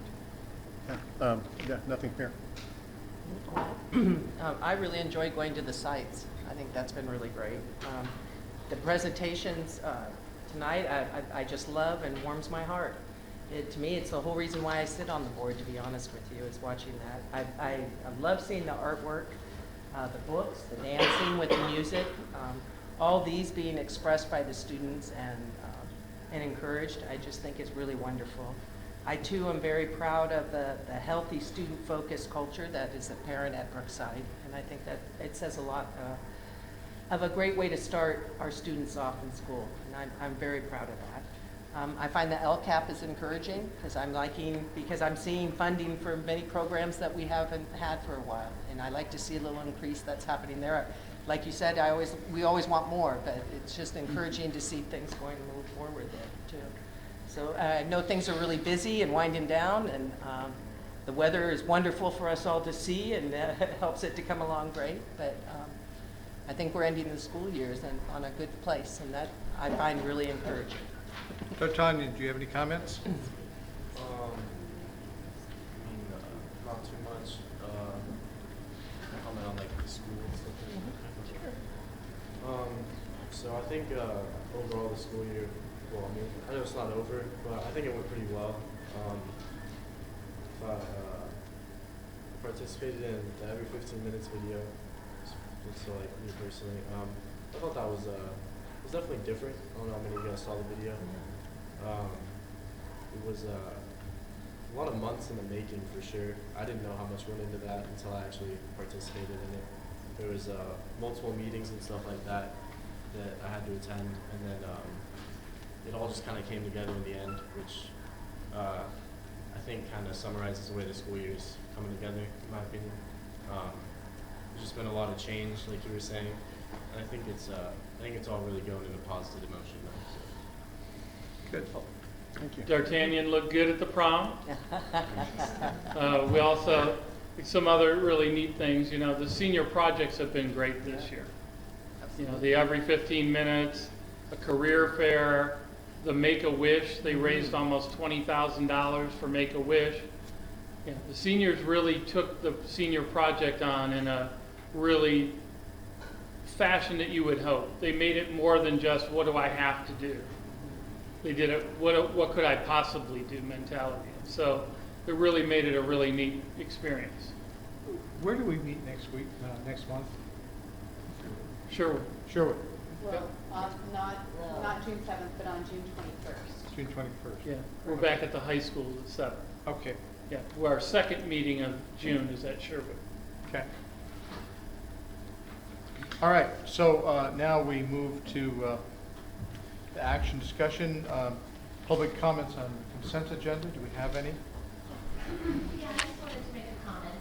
Yeah, nothing here. I really enjoyed going to the sites. I think that's been really great. The presentations tonight, I just love and warms my heart. To me, it's the whole reason why I sit on the board, to be honest with you, is watching that. I love seeing the artwork, the books, the dancing with the music, all these being expressed by the students and encouraged. I just think it's really wonderful. I too am very proud of the healthy student-focused culture that is apparent at Brookside, and I think that it says a lot of a great way to start our students off in school, and I'm very proud of that. I find the LCAP is encouraging because I'm seeing funding for many programs that we haven't had for a while, and I like to see a little increase that's happening there. Like you said, we always want more, but it's just encouraging to see things going to move forward there too. So I know things are really busy and winding down, and the weather is wonderful for us all to see, and helps it to come along great. But I think we're ending the school years on a good place, and that I find really encouraging. So Tanya, do you have any comments? Not too much. Comment on like the school and stuff like that. So I think overall the school year, well, I mean, I know it's not over, but I think it went pretty well. Participated in the every 15 minutes video, so like me personally. I thought that was definitely different. I don't know how many of you guys saw the video. It was a lot of months in the making for sure. I didn't know how much went into that until I actually participated in it. There was multiple meetings and stuff like that that I had to attend, and then it all just kind of came together in the end, which I think kind of summarizes the way the school year is coming together, in my opinion. There's just been a lot of change, like you were saying, and I think it's all really going in a positive emotion now. So. Good. Thank you. D'Artagnan looked good at the prom. We also, some other really neat things, you know, the senior projects have been great this year. You know, the every 15 minutes, a career fair, the Make-A-Wish, they raised almost $20,000 for Make-A-Wish. Yeah, the seniors really took the senior project on in a really fashion that you would hope. They made it more than just, what do I have to do? They did it, what could I possibly do mentality. So it really made it a really neat experience. Where do we meet next week, next month? Sherwood. Sherwood. Well, not June 7th, but on June 21st. June 21st. Yeah, we're back at the high school at 7. Okay. Yeah, well, our second meeting of June is at Sherwood. Okay. All right, so now we move to the action discussion. Public comments on the consent agenda. Do we have any? Yeah, I just wanted to make a comment.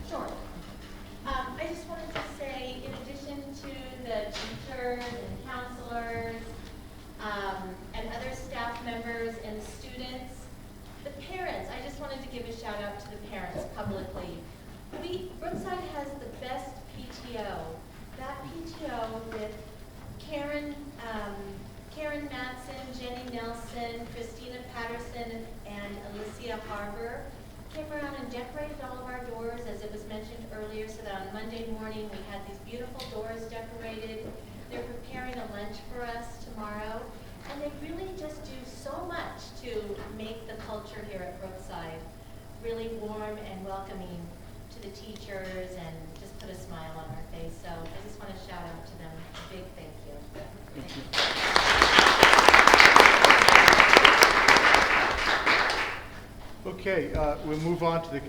Sure. I just wanted to say, in addition to the teachers and counselors and other staff members and students, the parents, I just wanted to give a shout out to the parents publicly. Brookside has the best PTO. That PTO with Karen Matson, Jenny Nelson, Christina Patterson, and Alicia Harbour came around and decorated all of our doors, as it was mentioned earlier, so that on Monday morning we had these beautiful doors decorated. They're preparing a lunch for us tomorrow, and they really just do so much to make the culture here at Brookside really warm and welcoming to the teachers and just put a smile on our face. So I just want to shout out to them a big thank you. Thank you. Okay, we'll move on to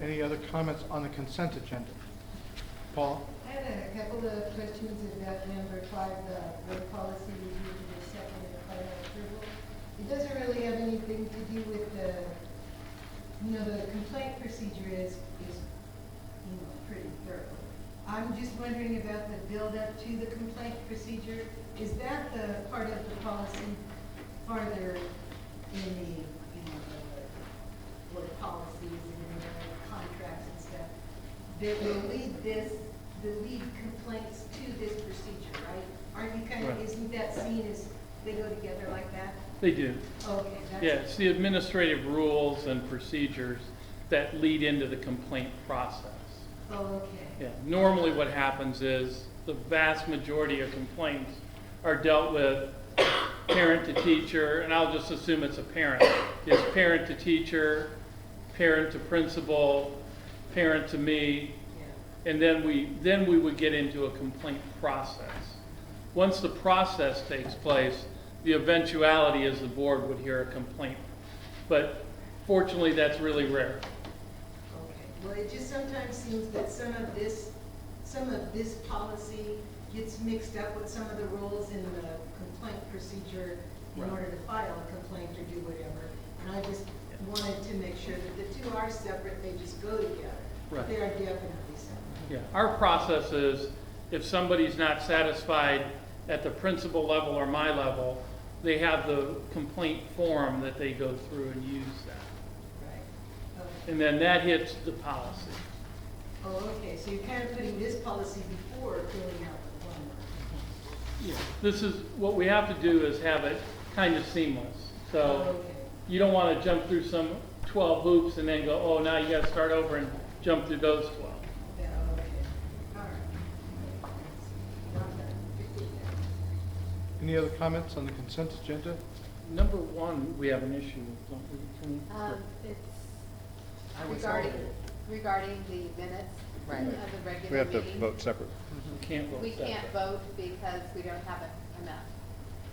any other comments on the consent agenda. Paul? I had a couple of questions about number 5, the road policy review for the second and final approval. It doesn't really have anything to do with the complaint procedure is pretty thorough. I'm just wondering about the build-up to the complaint procedure. Is that the part of the policy farther in the policies and the contracts and stuff that will lead complaints to this procedure, right? Aren't you kind of, isn't that seen as they go together like that? They do. Okay. Yeah, it's the administrative rules and procedures that lead into the complaint process. Oh, okay. Yeah, normally what happens is the vast majority of complaints are dealt with parent to teacher, and I'll just assume it's a parent. It's parent to teacher, parent to principal, parent to me, and then we would get into a complaint process. Once the process takes place, the eventuality is the board would hear a complaint. But fortunately, that's really rare. Okay. Well, it just sometimes seems that some of this some of this policy gets mixed up with some of the rules in the complaint procedure in order to file a complaint or do whatever. And I just wanted to make sure that the two are separate, they just go together. Right. They are definitely separate. Yeah, our process is, if somebody's not satisfied at the principal level or my level, they have the complaint form that they go through and use that. Right. Okay. And then that hits the policy. Oh, okay, so you're kind of putting this policy before filling out the form. Yeah. This is, what we have to do is have it kind of seamless. So Okay. you don't want to jump through some 12 hoops and then go, oh, now you got to start over and jump through those 12. Yeah, okay. All right. Not bad. Any other comments on the consent agenda? Number one, we have an issue with, don't we? Can we- Regarding the minutes Right. of the We regular have to meeting. vote separate. We can't vote We separate. can't vote because we don't have enough,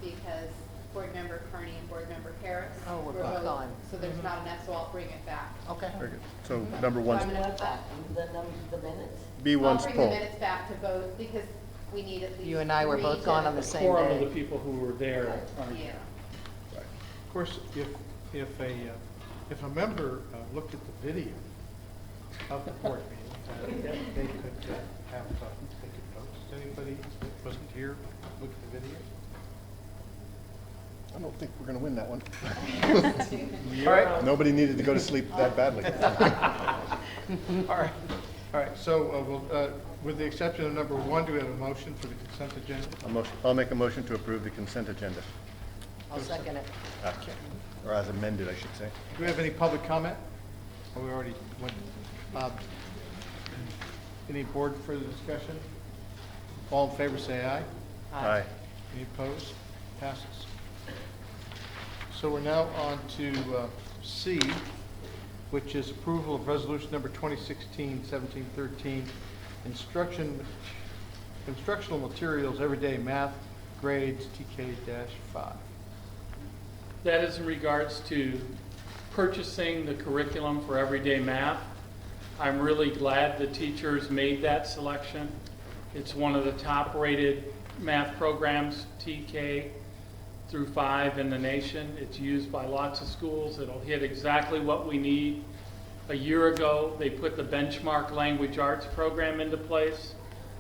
because Board Member Kearney and Board Member Harris Oh, we're were both gone. so there's not enough, so I'll bring it back. Okay. Very good. So number one's, So I'm gonna- The minutes? I'll B1's bring the pulled. minutes back to vote because we need at least You and I were both three gone to- on the same Quorum of the day. people who were there aren't Yeah. here. Of course, if a member looked at the video of the board meeting, they could have, they could vote. Does anybody that wasn't here look at the video? I don't think we're going to win that one. All right. Nobody needed to go to sleep that badly. All right, so with the exception of number one, do we have a motion for the consent agenda? I'll make a motion to approve the consent agenda, I'll second it. or as amended, I should say. Do we have any public comment? Oh, we already went. Any board further discussion? All in favor, say aye. Aye. Any opposed? Passes. So we're now on to C, which is approval of resolution number 2016-1713, instructional materials, everyday math grades, TK-5. That is in regards to purchasing the curriculum for everyday math. I'm really glad the teachers made that selection. It's one of the top-rated math programs, TK through 5 in the nation. It's used by lots of schools. It'll hit exactly what we need. A year ago, they put the benchmark language arts program into place.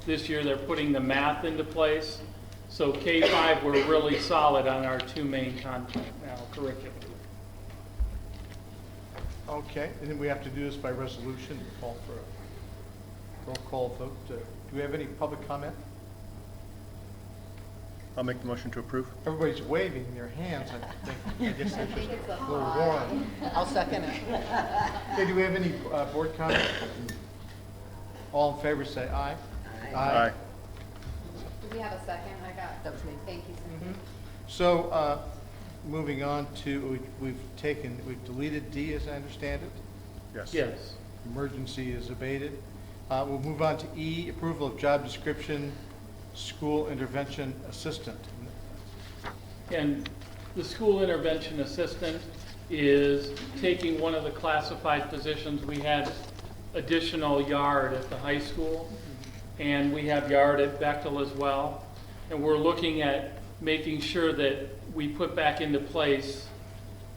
This year, they're putting the math into place. So K-5, we're really solid on our two main content now, curriculum. Okay, and then we have to do this by resolution, call for a roll call vote. Do we have any public comment? I'll make the motion to approve. Everybody's waving their hands, I think. I guess they're I think just it's a a little lie. warm. I'll second it. Okay, do we have any board comment? All in favor, say aye. Aye. Do we have a second? I got. That was me. Thank you, Cindy. So, moving on to, we've deleted D as I understand it. Yes. Yes. Emergency is abated. We'll move on to E, approval of job description, school intervention assistant. And the school intervention assistant is taking one of the classified positions. We had additional yard at the high school, and we have yard at Bechtel as well. And we're looking at making sure that we put back into place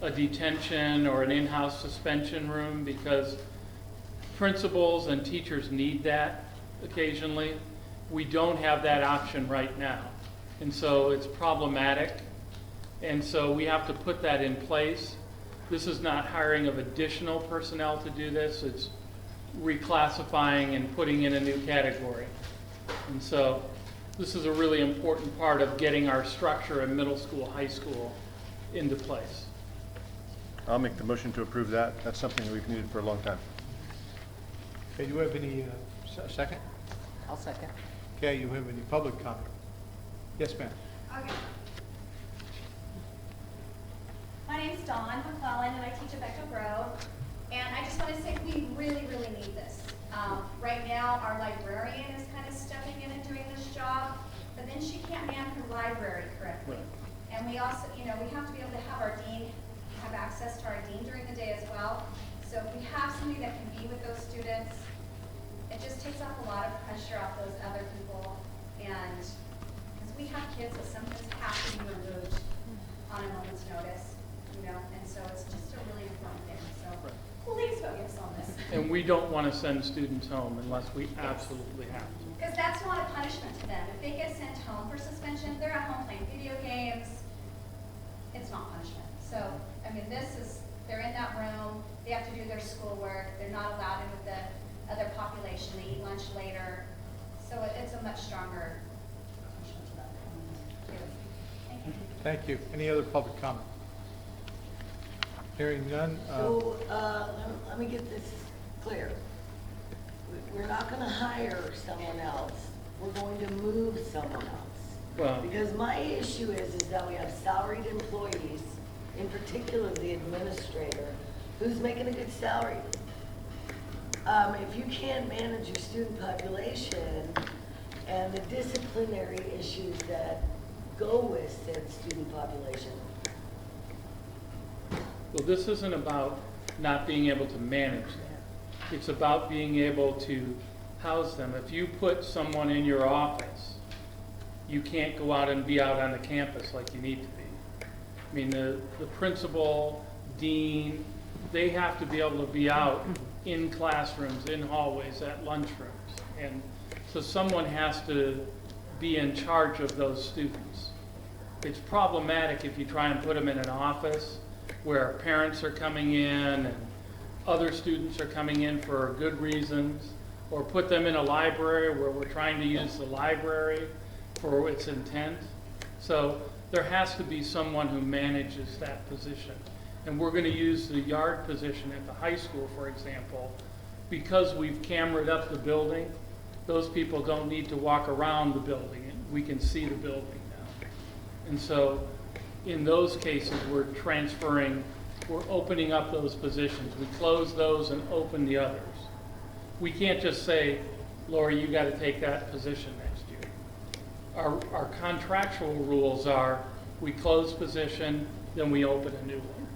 a detention or an in-house suspension room, because principals and teachers need that occasionally. We don't have that option right now. And so it's problematic. And so we have to put that in place. This is not hiring of additional personnel to do this. It's reclassifying and putting in a new category. And so this is a really important part of getting our structure in middle school, high school into place. I'll make the motion to approve that. That's something we've needed for a long time. Okay, do you have any, second? I'll second. Okay, you have any public comment? Yes, ma'am. Okay. My name's Dawn McClellan, and I teach at Bechtel Grove. And I just want to say we really, really need this. Right now, our librarian is kind of stepping in and doing this job, but then she can't man her library correctly. And we also, we have to be able to have our dean have access to our dean during the day as well. So if we have somebody that can be with those students, it just takes off a lot of pressure off those we don't want to send students home unless we absolutely have to. Because that's not a punishment to them. If they get sent home for suspension, they're at home playing video games. It's not punishment. So, I mean, they're in that room, they have to do their schoolwork, they're not allowed in with the other population, they eat lunch later. So it's a much stronger punishment to them. Thank you. Thank you. Any other public comment? Hearing none. So, let me get this clear. We're not gonna hire someone else, we're going to move someone else. Well, Because my issue is that we have salaried employees, in particular the administrator, who's making a good salary. If you can't manage your student population and the disciplinary issues that go with said student population. well, this isn't about not being able to manage them. It's about being able to house them. If you put someone in your office, you can't go out and be out on the campus like you need to be. I mean, the principal, dean, they have to be able to be out in classrooms, in hallways, at lunchrooms. And so someone has to be in charge of those students. It's problematic if you try and put them in an office where parents are coming in and other students are coming in for good reasons, or put them in a library where we're trying to use the library for its intent. So there has to be someone who manages that position. And we're going to use the yard position at the high school, for example, because we've cameraed up the building. Those people don't need to walk around the building, and we can see the building now. And so in those cases, we're opening up those positions. We close those and open the others. We can't just say, Lori, you got to take that position next year. Our contractual rules are we close position, then we open a new one.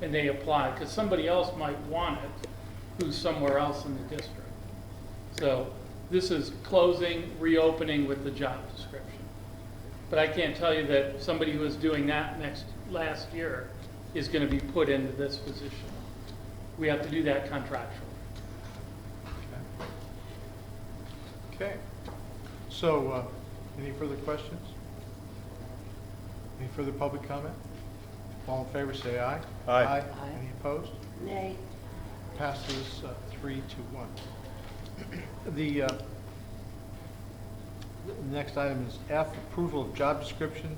And they apply, because somebody else might want it who's somewhere else in the district. So this is closing, reopening with the job description. But I can't tell you that somebody who was doing that last year is going to be put into this position. We have to do that contractually. Okay. So, any further questions? Any further public comment? All in favor, say aye. Aye. Aye. Any opposed? Nay. Passes 3-1. The next item is F, approval of job description,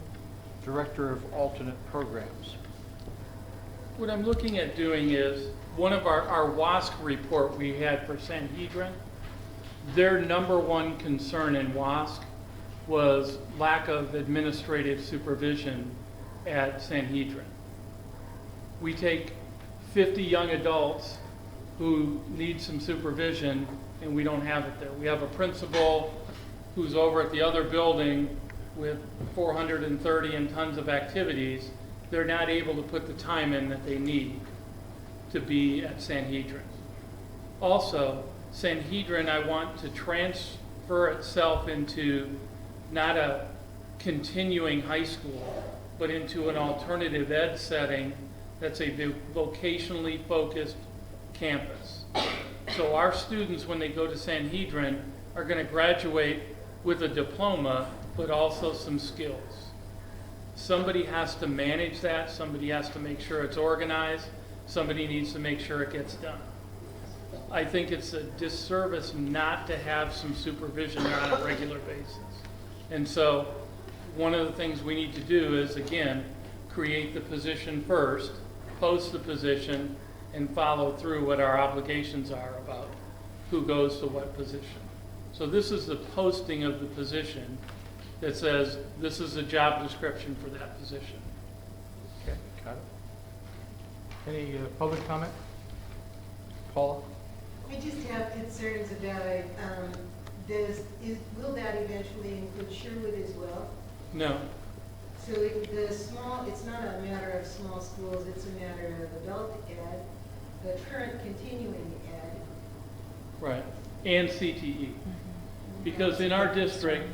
Director of Alternate Programs. What I'm looking at doing is one of our WUSD report we had for Sanhedrin, their number one concern in WUSD was lack of administrative supervision at Sanhedrin. We take 50 young adults who need some supervision and we don't have it there. We have a principal who's over at the other building with 430 and tons of activities. They're not able to put the time in that they need to be at Sanhedrin. Also, Sanhedrin, I want to transfer itself into not a continuing high school, but into an alternative ed setting that's a vocationally focused campus. So our students, when they go to Sanhedrin, are going to graduate with a diploma, but also some skills. Somebody has to manage that. Somebody has to make sure it's organized. Somebody needs to make sure it gets done. I think it's a disservice not to have some supervision there on a regular basis. And so one of the things we need to do is, again, create the position first, post the position, and follow through what our obligations are about who goes to what position. So this is the posting of the position that says this is a job description for that position. Okay, got it. Any public comment? Paula? I just have concerns about, will that eventually include Sherwood as well? No. So it's not a matter of small schools, it's a matter of adult ed, the current continuing ed. Right, and CTE. Because in our district,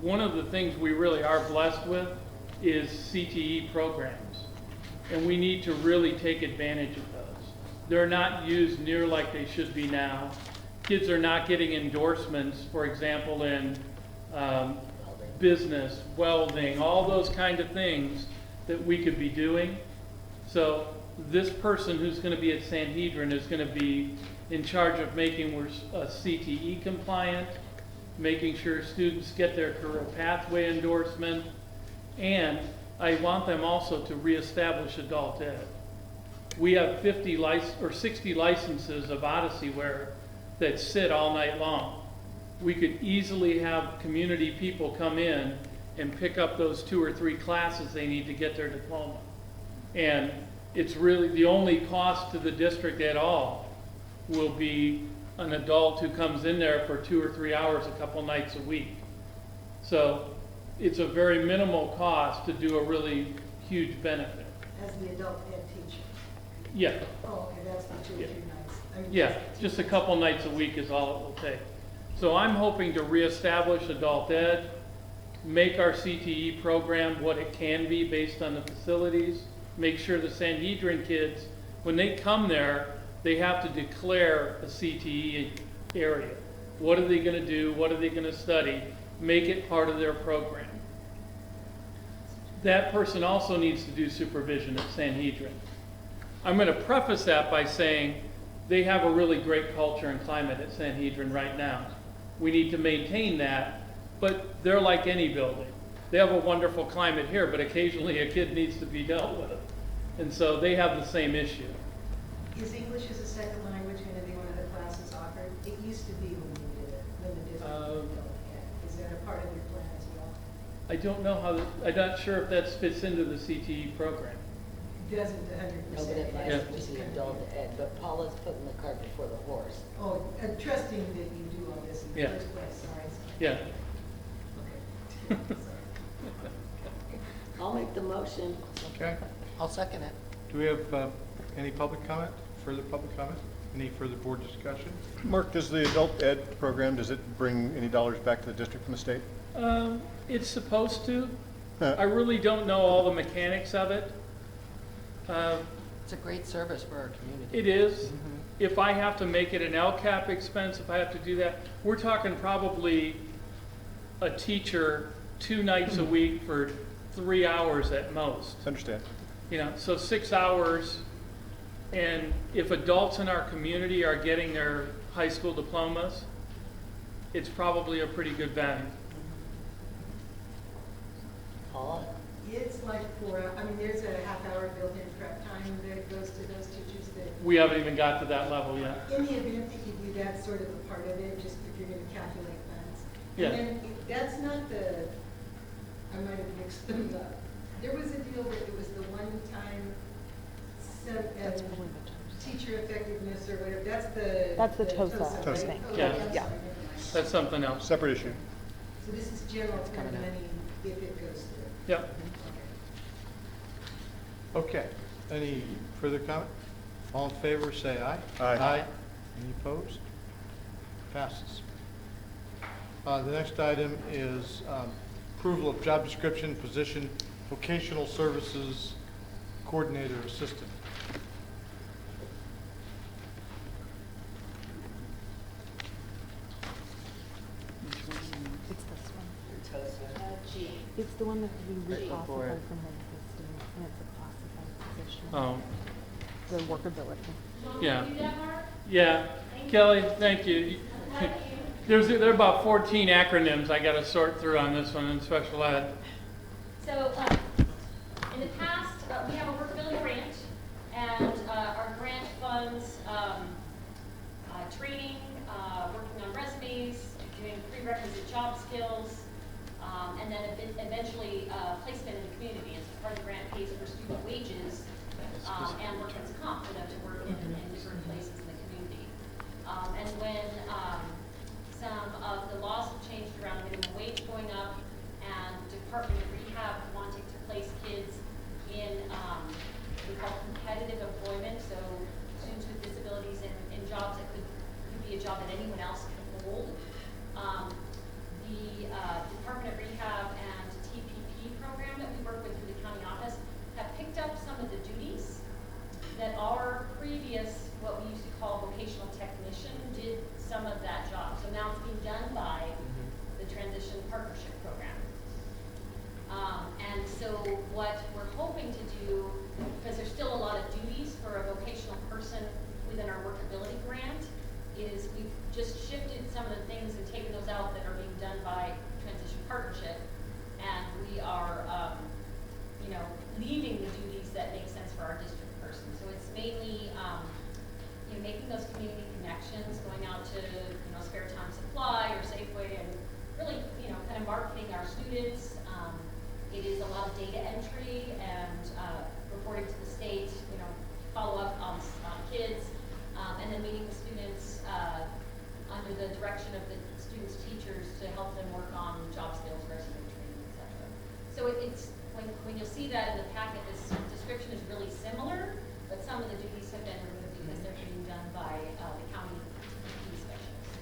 one of the things we really are blessed with is CTE programs. And we need to really take advantage of those. they're not used near like they should be now. Kids are not getting endorsements, for example, in business, welding, all those kind of things that we could be doing. So this person who's going to be at Sanhedrin is going to be in charge of making we're CTE compliant, making sure students get their career pathway endorsement, and I want them also to reestablish adult ed. We have 60 licenses of Odyssey Wear that sit all night long. We could easily have community people come in and pick up those 2 or 3 classes they need to get their diploma. And it's really the only cost to the district at all will be an adult who comes in there for 2 or 3 hours a couple nights a week. So it's a very minimal cost to do a really huge benefit. As the adult ed teacher? Yeah. Oh, okay, that's the 2 or 3 nights. I mean, Yeah, just a couple nights a week is all it will take. So I'm hoping to reestablish adult ed, make our CTE program what it can be based on the facilities, make sure the Sanhedrin kids, when they come there, they have to declare a CTE area. What are they going to do? What are they going to study? Make it part of their program. That person also needs to do supervision at Sanhedrin. I'm going to preface that by saying they have a really great culture and climate at Sanhedrin right now. We need to maintain that, but they're like any building. They have a wonderful climate here, but occasionally a kid needs to be dealt with. And so they have the same issue. Is English as a second language going to be one of the classes offered? It used to be when we did it, when the district did it. Is that a part of your plan as well? I don't know how, I'm not sure if that fits into the CTE program. It doesn't 100%. No, but it Yeah. must be adult ed, but Paula's putting the cart before the horse. Oh, trusting that you do all this in the Yeah. first place, sorry. Yeah. Okay. I'll make the motion. Okay. I'll second it. Do we have any public comment, further public comment? Any further board discussion? Mark, does the adult ed program, does it bring any dollars back to the district from the state? It's supposed to. I really don't know all the mechanics of it. It's a great service for our community. It is. If I have to make it an LCAP expense, if I have to do that, we're talking probably a teacher 2 nights a week for 3 hours at most. Understand. You know, so 6 hours. And if adults in our community are getting their high school diplomas, it's probably a pretty good value. Paula? It's like 4 hours. I mean, there's a half-hour built-in prep time that goes to those teachers that. We haven't even got to that level yet. In the event that you do that, sort of a part of it, just if you're going to calculate funds. Yeah. And then that's not the, I might have mixed them up. There was a deal where it was the one-time teacher effectiveness or whatever. That's the TOSA right? thing. Oh, Yeah. I'm Yeah. sorry. That's something else. Separate issue. So this is general fund coming up. money if it goes through. Yep. Okay. Any further comment? All in favor, say aye. Aye. Any opposed? Passes. The next item is approval of job description, position, vocational services coordinator assistant. It's this one. G. It's the one that we Looking reclassified for it. from the existing, and it's a classified position. Oh, The workability. yeah. Do that, Mark? Yeah. Kelly, thank you. There are about 14 acronyms I got to sort through on this one in special ed. So, in the past, we have a workability grant, and our grant funds training, working on resumes, doing prerequisite job skills, and then eventually placement in the community. As part of the grant pays for student wages and workman's comp for them to work in different places in the community. And when some of the laws have changed around minimum wage going up and Department of Rehab wanting to place kids in we call competitive employment, so students with disabilities in jobs that could be a job that anyone else can hold. The Department of Rehab and TPP program that we work with through the county office have picked up some of the duties that our previous what we're hoping to do, because there's still a lot of duties for a vocational person within our workability grant, is we've just shifted some of the things and taken those out that are being done by transition partnership, and we are, leaving the duties that make sense for our district person. So it's mainly, making those community connections, going out to, spare time supply or Safeway, and really, kind of marketing our students. It is a lot of data entry and reporting to the state, follow up on kids, and then meeting the students under the direction of the students' teachers to help them work on job skills, resume training, etc. So it's when you'll see that in the packet, this description is really similar, but some of the duties have been removed because they're being done by the county PD specialists.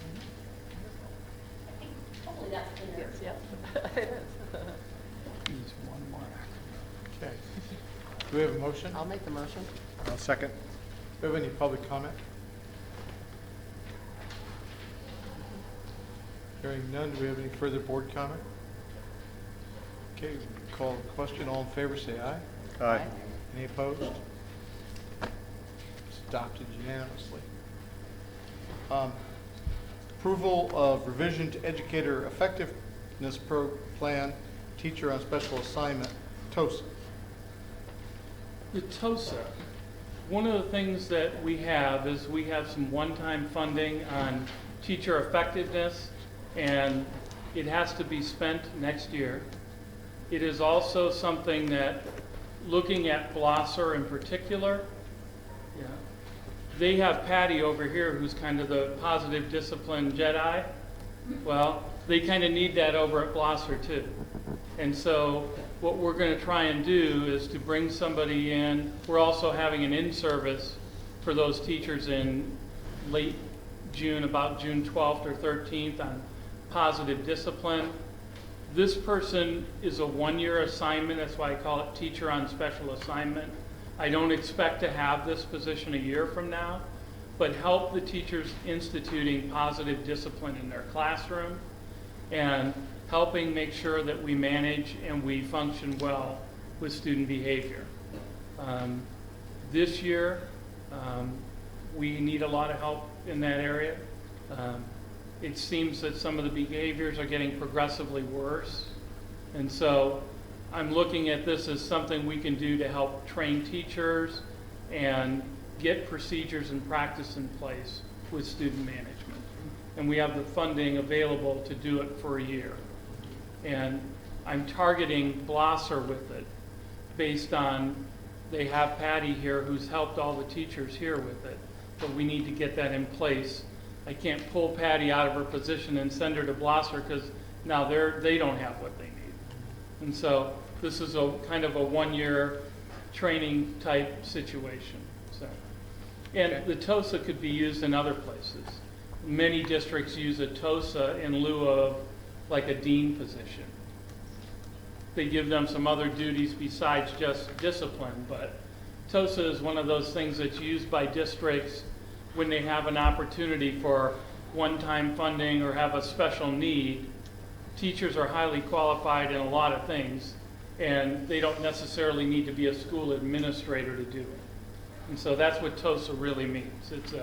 I think hopefully that's clear. Yes, it is. Needs one more. Okay. Do we have a motion? I'll make the motion. I'll second. Do we have any public comment? Hearing none, do we have any further board comment? Okay, call the question. All in favor, say aye. Aye. Any opposed? It's adopted unanimously. Approval of revision to educator effectiveness plan, teacher on special assignment, TOSA. The TOSA, one of the things that we have is we have some one-time funding on teacher effectiveness, and it has to be spent next year. It is also something that, looking at Blosser in particular, they have Patty over here who's kind of the positive discipline Jedi. Well, they kind of need that over at Blosser too. And so what we're going to try and do is to bring somebody in. We're also having an in-service for those teachers in late June, about June 12th or 13th on positive discipline. This person is a one-year assignment. That's why I call it teacher on special assignment. I don't expect to have this position a year from now, but help the teachers instituting positive discipline in their classroom and helping make sure that we manage and we function well with student behavior. This year, we need a lot of help in that area. It seems that some of the behaviors are getting progressively worse. And so I'm looking at this as something we can do to help train teachers and get procedures and practice in place with student management. And we have the funding available to do it for a year. And I'm targeting Blosser with it based on, they have Patty here who's helped all the teachers here with it, but we need to get that in place. I can't pull Patty out of her position and send her to Blosser because now they don't have what they need. And so this is a kind of a one-year training type situation. So, and the TOSA could be used in other places. Many districts use a TOSA in lieu of like a dean position. They give them some other duties besides just discipline, but TOSA is one of those things that's used by districts when they have an opportunity for one-time funding or have a special need. Teachers are highly qualified in a lot of things, and they don't necessarily need to be a school administrator to do it. And so that's what TOSA really means. It's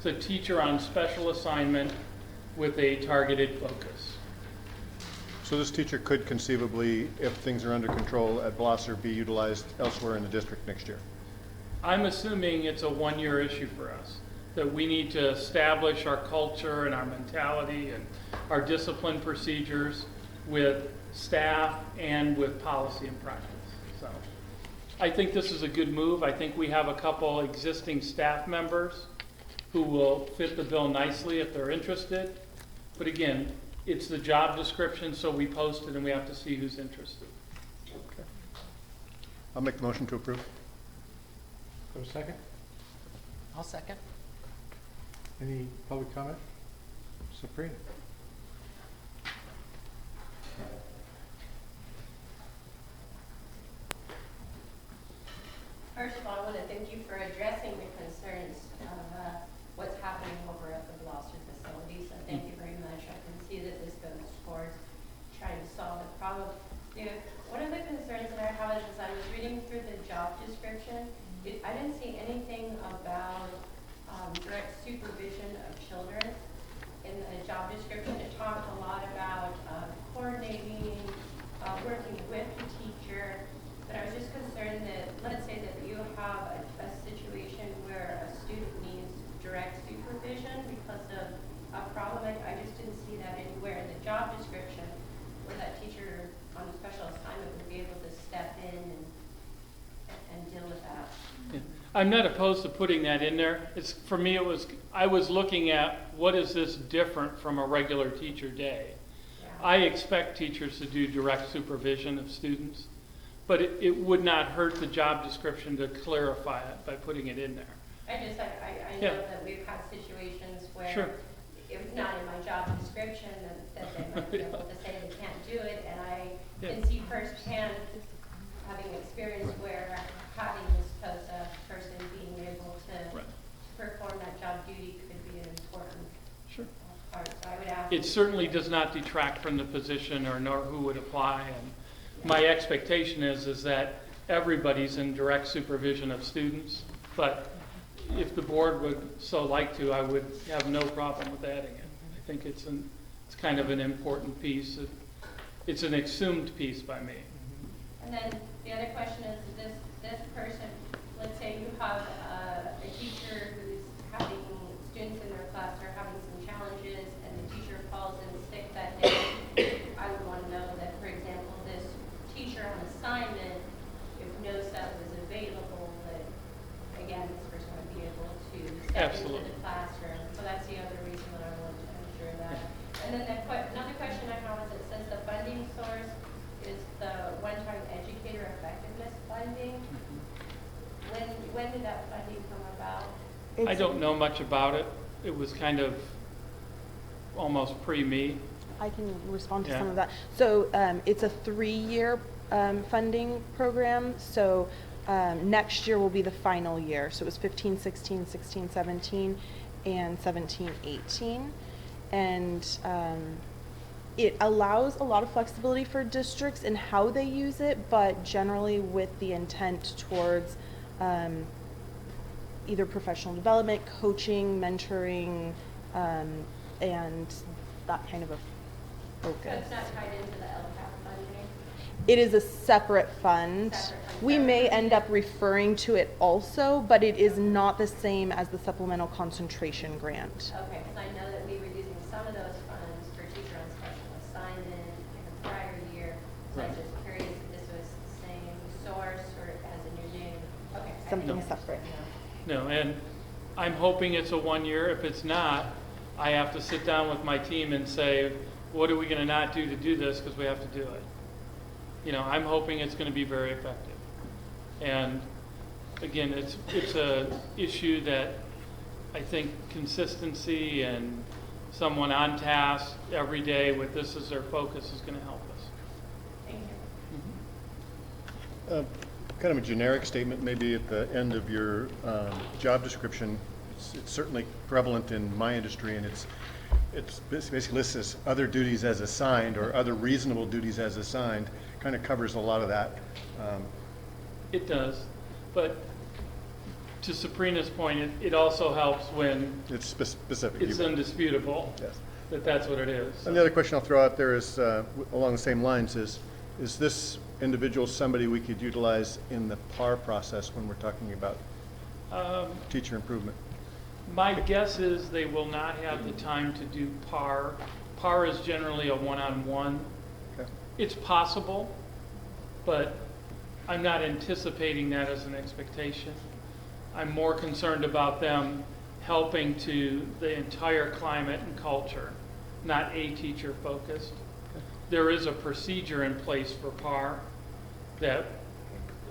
a teacher on special assignment with a targeted focus. So this teacher could conceivably, if things are under control at Blosser, be utilized elsewhere in the district next year? I'm assuming it's a one-year issue for us, that we need to establish our culture and our mentality and our discipline procedures with staff and with policy and practice. So I think this is a good move. I think we have a couple existing staff members who will fit the bill nicely if they're interested. But again, it's the job description, so we post it and we have to see who's interested. Okay. I'll make the motion to approve. Have a second? I'll second. Any public comment? Sabrina? First of all, I want to thank you for addressing the concerns of what's happening over at the Blosser facility. So thank you very much. I can see that this goes towards trying to solve the problem. One of the concerns that I have is I'm not opposed to putting that in there. It's, for me, I was looking at what is this different from a regular teacher day. I expect teachers to do direct supervision of students, but it would not hurt the job description to clarify it by putting it in there. I know that we've had situations where Sure. it's not in my job description that they might be able to say they can't do it, and I can see firsthand, having experience where having this person being able to perform that job duty could be an important part. So I would ask. It certainly does not detract from the position or nor who would apply. And my expectation is that everybody's in direct supervision of students. But if the board would so like to, I would have no problem with adding it. I think it's kind of an important piece. It's an assumed piece by me. And then the other question is this person, let's say you have a teacher who's having students in their class are having some challenges and the teacher falls in sick that day. I would want to know that, for example, this teacher on assignment, if NOSA was available, that again, this person would be able to step into the classroom. So that's the other reason that I wanted to ensure that. And then another question I have is it says the funding source is the one-time educator effectiveness funding. When did that funding come about? I don't know much about it. It was kind of almost pre-me. I can respond to some of that. So it's a 3-year funding program. So next year will be the final year. So it was 15, 16, 16, 17, and 17, 18. And it allows a lot of flexibility for districts in how they use it, but generally with the intent towards either professional development, coaching, mentoring, and that kind of a focus. So it's not tied into the LCAP funding? It is a separate fund. We may end up referring to it also, but it is not the same as the supplemental concentration grant. Okay, because I know that we were using some of those funds for teacher on special assignment in the prior year. So I was just curious if this was the same source or as a new name. Okay. Something separate. No, and I'm hoping it's a 1 year. If it's not, I have to sit down with my team and say, what are we going to not do to do this because we have to do it. You know, I'm hoping it's going to be very effective. And again, it's a issue that I think consistency and someone on task every day with this as their focus is going to help us. Thank you. Kind of a generic statement maybe at the end of your job description. It's certainly prevalent in my industry, and it's basically listed as other duties as assigned or other reasonable duties as assigned. Kind of covers a lot of that. It does, but to Sabrina's point, it also helps when it's specific. It's indisputable that that's what it is. And the other question I'll throw out there is along the same lines is this individual somebody we could utilize in the PAR process when we're talking about teacher improvement? My guess is they will not have the time to do PAR. PAR is generally a one-on-one. Okay. It's possible, but I'm not anticipating that as an expectation. I'm more concerned about them helping to the entire climate and culture, not a teacher focused. There is a procedure in place for PAR that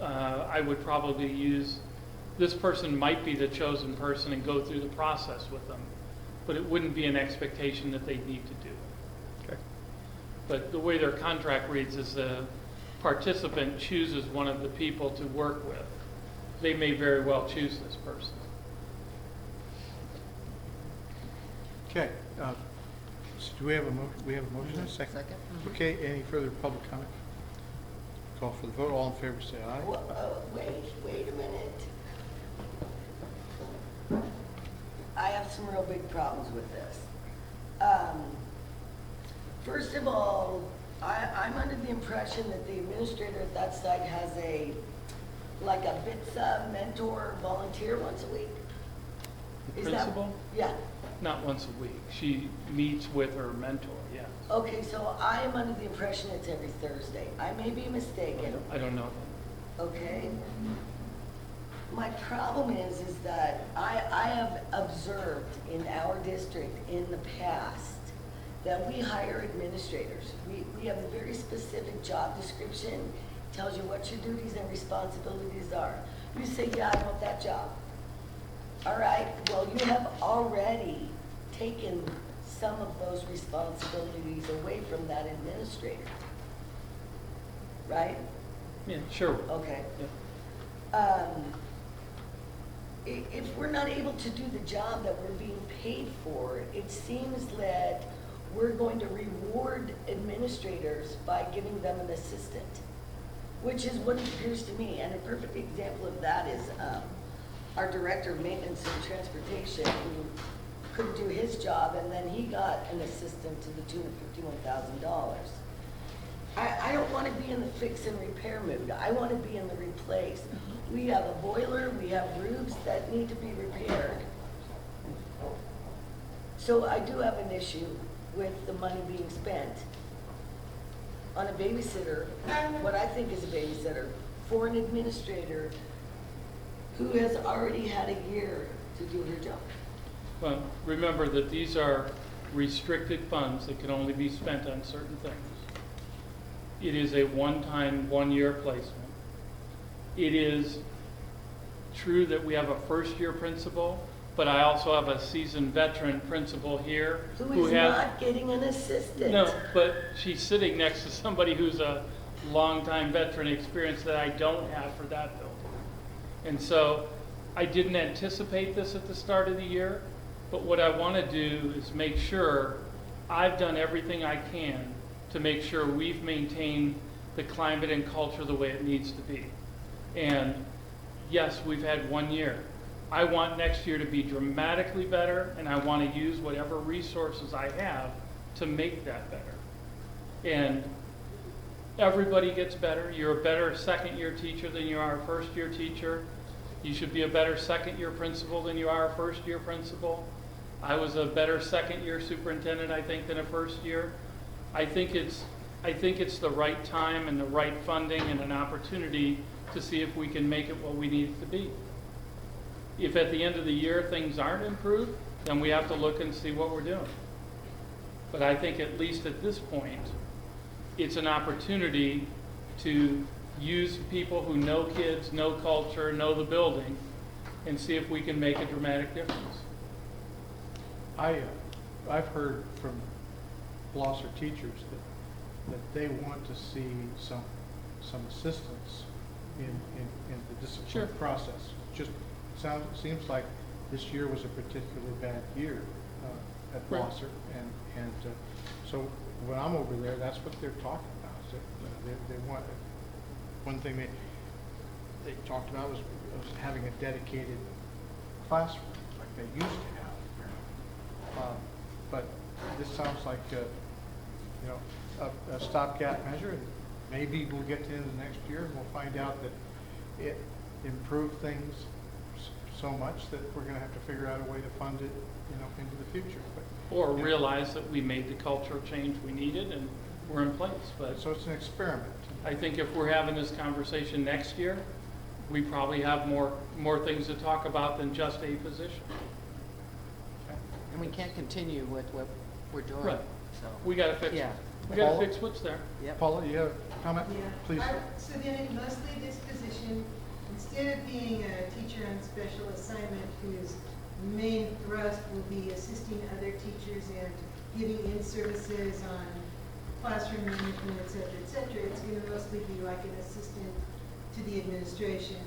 I would probably use. This person might be the chosen person and go through the process with them, but it wouldn't be an expectation that they need to do. Okay. But the way their contract reads is the participant chooses one of the people to work with. They may very well choose this person. Okay. So do we have a motion? We have a motion and a second. Okay. Any further public comment? Call for the vote. All in favor, say aye. Wait a minute. I have some real big problems with this. First of all, I'm under the impression that the administrator at that site has a BITSA mentor volunteer once a week. The principal? Yeah. Not once a week. She meets with her mentor, yes. Okay, so I am under the impression it's every Thursday. I may be mistaken. I don't know. Okay. My problem is that I have observed in our district in the past that we hire administrators. We have a very specific job description, tells you what your duties and responsibilities are. You say, yeah, I want that job. All right, well, you have already taken some of those responsibilities away from that administrator. Right? Yeah, sure. Okay. Yeah. If we're not able to do the job that we're being paid for, it seems that we're going to reward administrators by giving them an assistant, which is what it appears to me. And a perfect example of that is our director of maintenance and transportation, who couldn't do his job, and then he got an assistant to the tune of $51,000. I don't want to be in the fix and repair mood. I want to be in the replace. We have a boiler, we have roofs that need to be repaired. So I do have an issue with the money being spent on a babysitter, what I think is a babysitter, for an administrator who has already had a year to do her job. Well, remember that these are restricted funds that can only be spent on certain things. It is a one-time, one-year placement. It is true that we have a first-year principal, but I also have a seasoned veteran principal here Who is not getting an assistant. No, but she's sitting next to somebody who's a longtime veteran experience that I don't have for that building. And so I didn't anticipate this at the start of the year, but what I want to do is make sure I've done everything I can to make sure we've maintained the climate and culture the way it needs to be. And yes, we've had 1 year. I want next year to be dramatically better, and I want to use whatever resources I have to make that better. And everybody gets better. You're a better second-year teacher than you are a first-year teacher. You should be a better second-year principal than you are a first-year principal. I was a better second-year superintendent, I think, than a first year. I think it's the right time and the right funding and an opportunity to see if we can make it what we need it to be. If at the end of the year things aren't improved, then we have to look and see what we're doing. But I think at least at this point, it's an opportunity to use people who know kids, know culture, know the building, and see if we can make a dramatic difference. I've heard from Blosser teachers that they want to see some assistance in the discipline process. Just seems like this year was a particularly bad year at Blosser, and so when I'm over there, that's what they're talking about. Is that, they want one thing they talked about was having a dedicated classroom like they used to have. But this sounds like a stopgap measure, and maybe we'll get to the end of next year and we'll find out that it improved things so much that we're going to have to figure out a way to fund it, into the future. But, or realize that we made the cultural change we needed and we're in place. But so it's an experiment. I think if we're having this conversation next year, we probably have more things to talk about than just a position. And we can't continue with what we're doing. Right. So we got to fix it. We got to fix what's there. Yep. Paula, you have a comment? Yeah. Please. So then mostly this position, instead of being a teacher on special assignment whose main thrust will be assisting other teachers and giving in services on classroom management, et cetera, it's going to mostly be like an assistant to the administration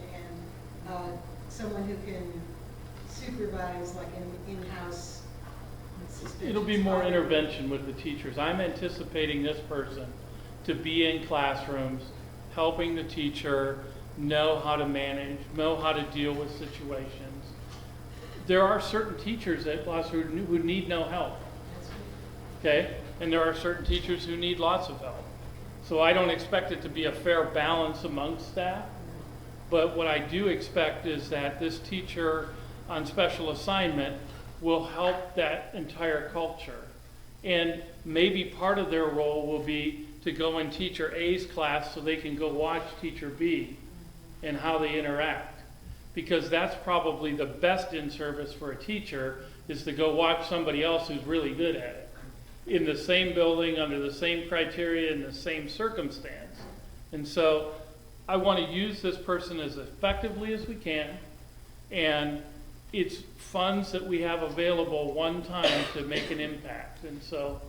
and someone who can supervise like an in-house assistant. It'll be more intervention with the teachers. I'm anticipating this person to be in classrooms, helping the teacher know how to manage, know how to deal with situations. There are certain teachers at Blosser who need no help. Okay? And there are certain teachers who need lots of help. So I don't expect it to be a fair balance amongst staff. But what I do expect is that this teacher on special assignment will help that entire culture. And maybe part of their role will be to go in teacher A's class so they can go watch teacher B and how they interact. because that's probably the best in-service for a teacher, is to go watch somebody else who's really good at it, in the same building, under the same criteria, in the same circumstance. And so I want to use this person as effectively as we can, and it's funds that we have available one time to make an impact. And so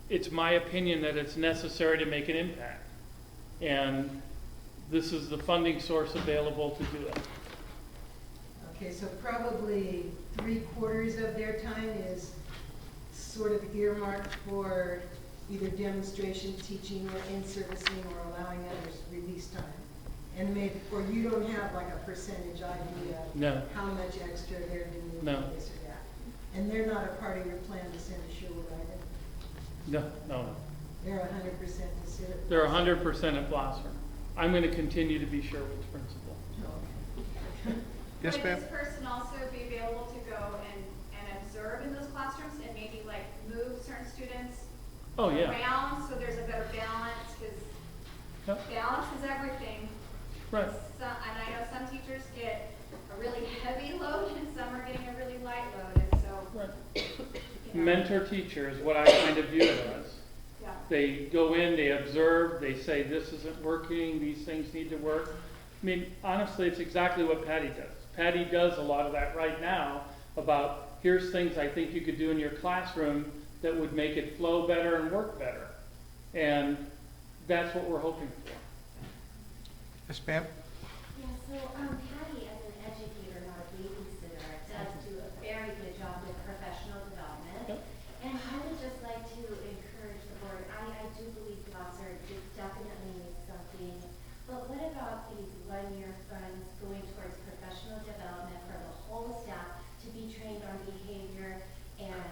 it's my opinion that it's necessary to make an impact. And this is the funding source available to do it. Okay, so probably 3/4 of their time is sort of earmarked for either demonstration, teaching, or in-servicing, or allowing others release time. And maybe, or you don't have like a percentage idea of No. how much extra they're doing, No. this or that. And they're not a part of your plan to send to Sherwood either. No. They're 100% to sit. They're 100% at Blossom. I'm going to continue to be Sherwood's principal. Yes, ma'am? Would this person also be available to go and observe in those classrooms and maybe like move certain students Oh, yeah. around so there's a better balance? Because Yep. balance is everything. Right. And I know some teachers get a really heavy load and some are getting a really light load. And so, Mentor teacher is what I kind of view it as. Yeah. They go in, they observe, they say this isn't working, these things need to work. I mean, honestly, it's exactly what Patty does. Patty does a lot of that right now about here's things I think you could do in your classroom that would make it flow better and work better. And that's what we're hoping for. Yes, ma'am? Yeah, so Patty, as an educator, not a babysitter, does do a very good job with professional development. Yep. And I would just like to encourage the board, I do believe Gloucester definitely needs something, but what about these one-year funds going towards professional development for the whole staff to be trained on behavior and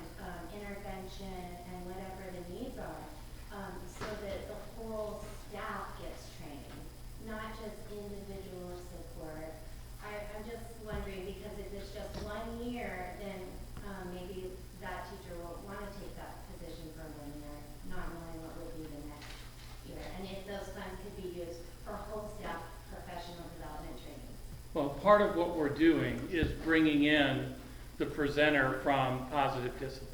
intervention and whatever the needs are, so that the whole staff gets training, not just individual support. I'm just wondering, because if it's just 1 year, then maybe that teacher won't want to take that position for 1 year, not knowing what will be the next year. And if those funds could be used for whole staff professional development training. Well, part of what we're doing is bringing in the presenter from Positive Discipline.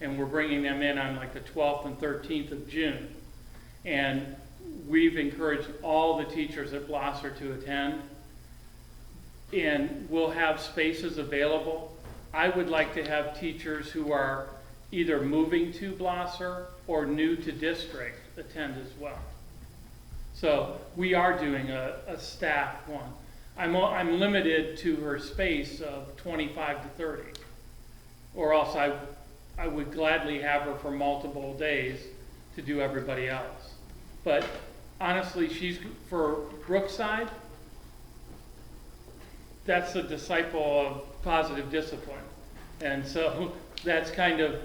And we're bringing them in on like the 12th and 13th of June. And we've encouraged all the teachers at Blosser to attend. And we'll have spaces available. I would like to have teachers who are either moving to Blosser or new to district attend as well. So we are doing a staff one. I'm limited to her space of 25 to 30. Or else I would gladly have her for multiple days to do everybody else. But honestly, she's for Brookside, that's a disciple of Positive Discipline. And so that's kind of,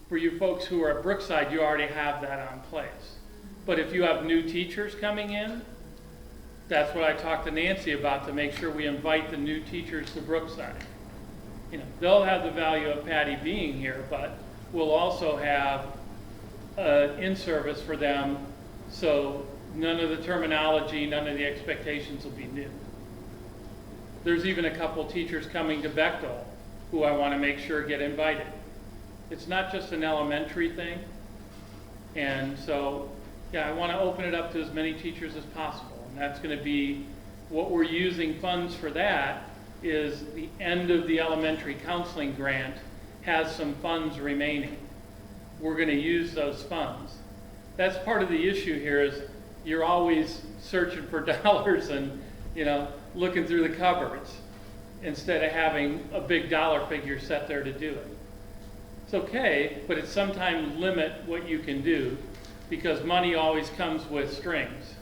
for you folks who are at Brookside, you already have that on place. But if you have new teachers coming in, that's what I talked to Nancy about, to make sure we invite the new teachers to Brookside. You know, they'll have the value of Patty being here, but we'll also have in-service for them, so none of the terminology, none of the expectations will be new. There's even a couple teachers coming to Bechtel who I want to make sure get invited. It's not just an elementary thing. And so, yeah, I want to open it up to as many teachers as possible. And that's going to be what we're using funds for. That is the end of the elementary counseling grant has some funds remaining. We're going to use those funds. That's part of the issue here, is you're always searching for dollars and, you know, looking through the cupboards instead of having a big dollar figure set there to do it. It's okay, but it's sometimes limit what you can do, because money always comes with strings.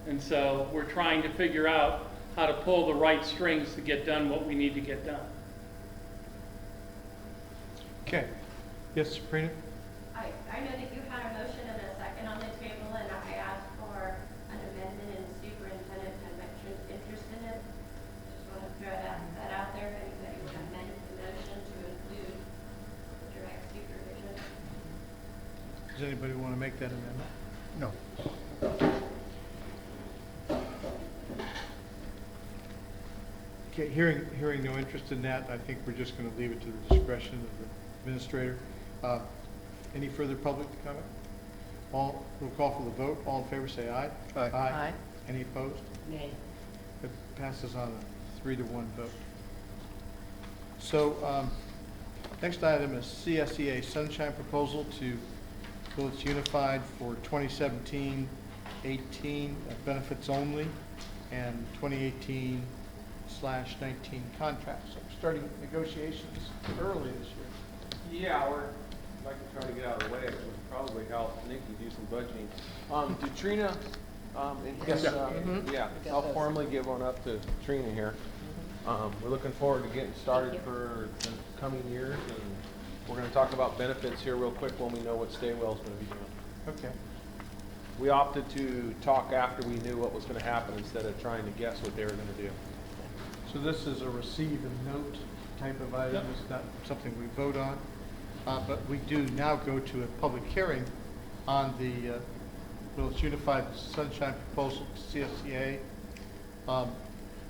And so we're trying to figure out how to pull the right strings to get done what we need to get done. Okay. Yes, Sabrina? I know that you had a motion and a second on the table, and I asked for an amendment in superintendent convention's interest in it. Just want to throw that out there, if anybody would amend the motion to include direct supervision. Does anybody want to make that amendment? No. Okay, hearing no interest in that, I think we're just going to leave it to the discretion of the administrator. Any further public comment? We'll call for the vote. All in favor, say aye. Aye. Aye. Any opposed? Nay. It passes on a 3-1 vote. So, next item is CSEA Sunshine Proposal to Willits Unified for 2017-18 benefits only and 2018/19 contracts. So we're starting negotiations early this year. Yeah, we're like to try to get out of the way. It would probably help Nikki do some budgeting. Did Trina, Yes. yeah, We got I'll those. formally give one up to Trina here. We're looking forward to getting started for the coming years, and we're going to talk about benefits here real quick when we know what Staywell's going to be doing. Okay. We opted to talk after we knew what was going to happen instead of trying to guess what they were going to do. So this is a receive and note type of item. Yep. It's not something we vote on. But we do now go to a public hearing on the Willits Unified Sunshine Proposal to CSEA.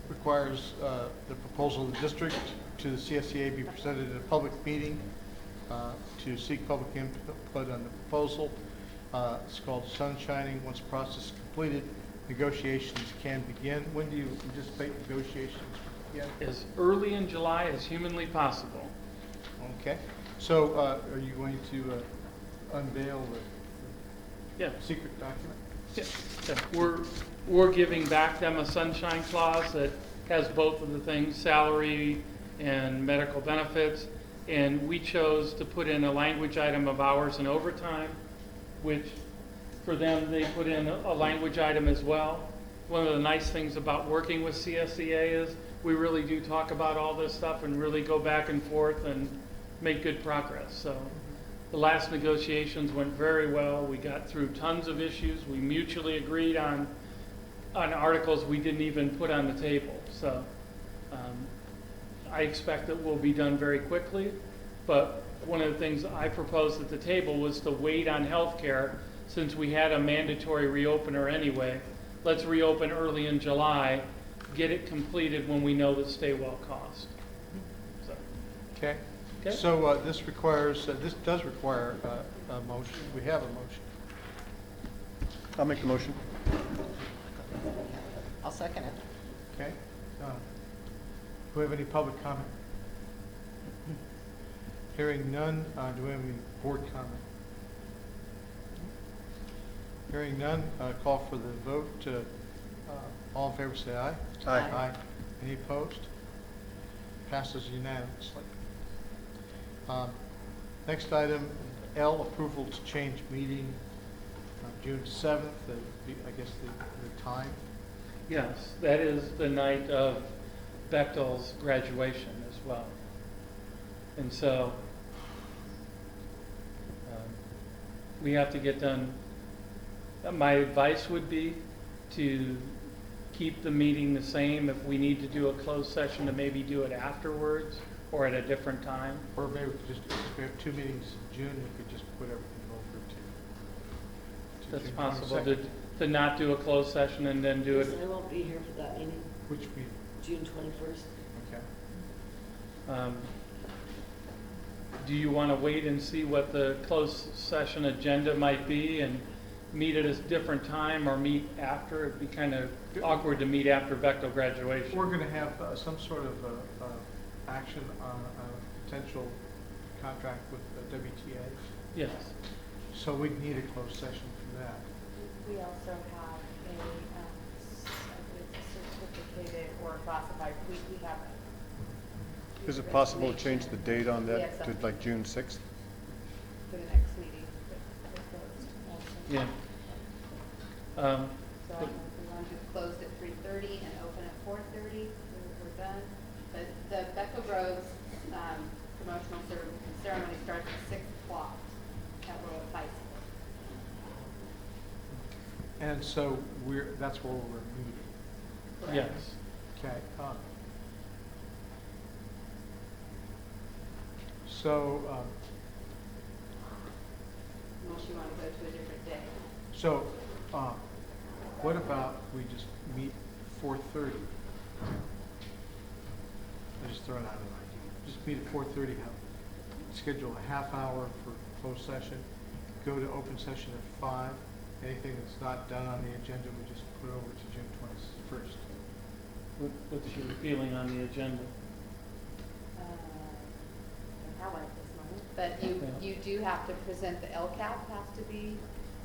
Requires the proposal of the district to the CSEA be presented in a public meeting to seek public input on the proposal. It's called Sunshining. Once the process is completed, negotiations can begin. When do you anticipate negotiations begin? As early in July as humanly possible. Okay. So are you going to unveil the secret document? Yeah. We're giving back them a sunshine clause that has both of the things, salary and medical benefits. And we chose to put in a language item of hours and overtime, which for them, they put in a language item as well. One of the nice things about working with CSEA is we really do talk about all this stuff and really go back and forth and make good progress. So the last negotiations went very well. We got through tons of issues. We mutually agreed on articles we didn't even put on the table. So I expect that we'll be done very quickly. But one of the things I proposed at the table was to wait on healthcare since we had a mandatory reopener anyway. Let's reopen early in July, get it completed when we know the Staywell cost. So. Okay. Okay. So this does require a motion. We have a motion. I'll make the motion. I'll second it. Okay. Do we have any public comment? Hearing none, do we have any board comment? Hearing none, call for the vote. All in favor say aye. Aye. Aye. Any opposed? Passes unanimously. Next item, L, approval to change meeting June 7th, I guess the time. Yes, that is the night of Bechtel's graduation as well. And so we have to get done. My advice would be to keep the meeting the same. If we need to do a closed session, to maybe do it afterwards or at a different time. Or maybe we could just, if we have 2 meetings in June, we could just put everything over to That's June possible 22nd. to not do a closed session and then do it. Yes, I won't be here for that meeting, Which meeting? June 21st. Okay. Do you want to wait and see what the closed session agenda might be and meet at a different time or meet after? It'd be kind of awkward to meet after Bechtel graduation. We're going to have some sort of action on a potential contract with WTA. Yes. So we'd need a closed session for that. We also have a certificated or classified, we have Is it possible to change the date on that Yes, to like June 6th? for the next meeting. Yeah. So we want to close at 3:30 and open at 4:30, we're done. But the Bechtel Groves promotional ceremony starts at 6 o'clock at Willits High School. And so that's where we're meeting. Correct. Yes. Okay. So, Unless you want to go to a different day. so what about we just meet 4:30? I just throwing out an idea. Just meet at 4:30, schedule a half hour for closed session, go to open session at 5. Anything that's not done on the agenda, we just put over to June 21st. What's your feeling on the agenda? I like this money. But you do have to present, the LCAP has to be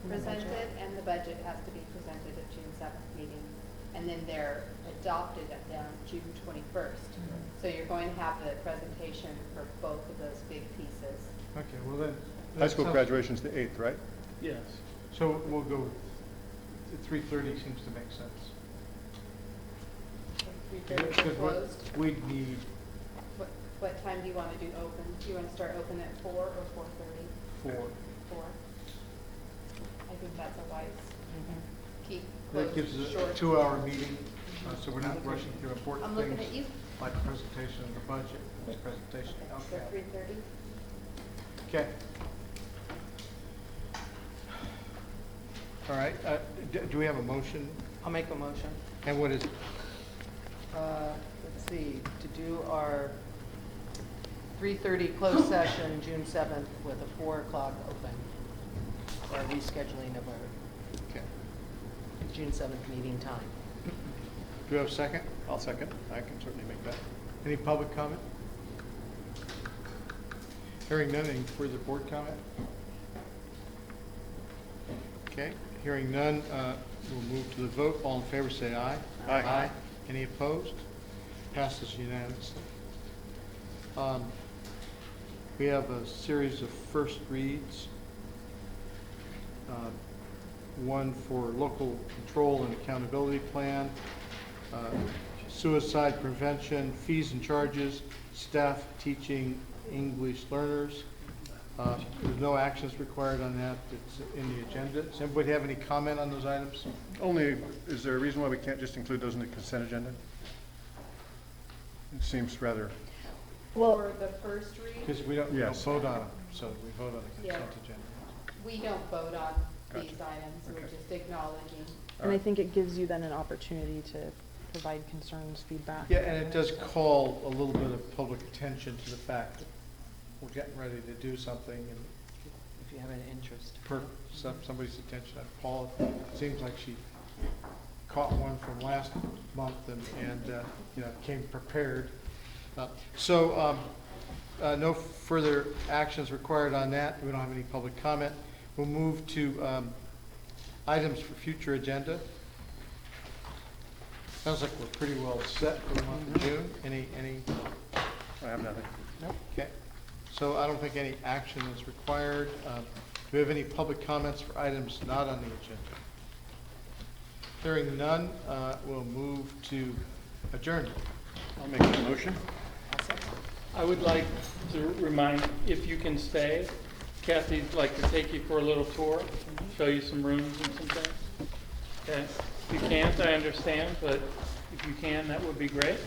presented, and the budget has to be presented at June 7th meeting. And then they're adopted at June 21st. So you're going to have the presentation for both of those big pieces. Okay, well then. High school graduation's the 8th, right? Yes. So we'll go, 3:30 seems to make sense. 3:30 Because what closed. we'd need, What time do you want to do open? Do you want to start open at 4 or 4:30? 4. 4. I think that's a wise keep That closed gives us a short. 2-hour meeting, so we're not rushing through important I'm things. looking at you. Like the presentation of the budget, this presentation. So 3:30? Okay. All right, do we have a motion? I'll make a motion. And what is it? Let's see, to do our 3:30 closed session, June 7th, with a 4 o'clock open, or rescheduling of our June 7th meeting time. Do we have a second? I'll second. I can certainly make that. Any public comment? Hearing none, any further board comment? Okay, hearing none, we'll move to the vote. All in favor say aye. Aye. Any opposed? Passes unanimously. We have a series of first reads. One for local control and accountability plan, suicide prevention, fees and charges, staff teaching English learners. There's no actions required on that. It's in the agenda. Does anybody have any comment on those items? Only, is there a reason why we can't just include those in the consent agenda? It seems rather. For the first read? Because we don't vote on them, so we vote on the consent Yeah. agenda. We don't vote on Gotcha. these items, we're Okay. just acknowledging. And I think it gives you then an opportunity to provide concerns, feedback. Yeah, and it does call a little bit of public attention to the fact that we're getting ready to do something and If you have an interest. somebody's attention. Paul, it seems like she caught one from last month and came prepared. No further actions required on that. We don't have any public comment. We'll move to items for future agenda. Sounds like we're pretty well set for the month of June. Any? I have nothing. No? Okay. So I don't think any action is required. Do we have any public comments for items not on the agenda? Hearing none, we'll move to adjournment. I'll make that motion. I would like to remind, if you can stay, Kathy'd like to take you for a little tour, show you some rooms and some things. Okay? If you can't, I understand, but if you can, that would be great.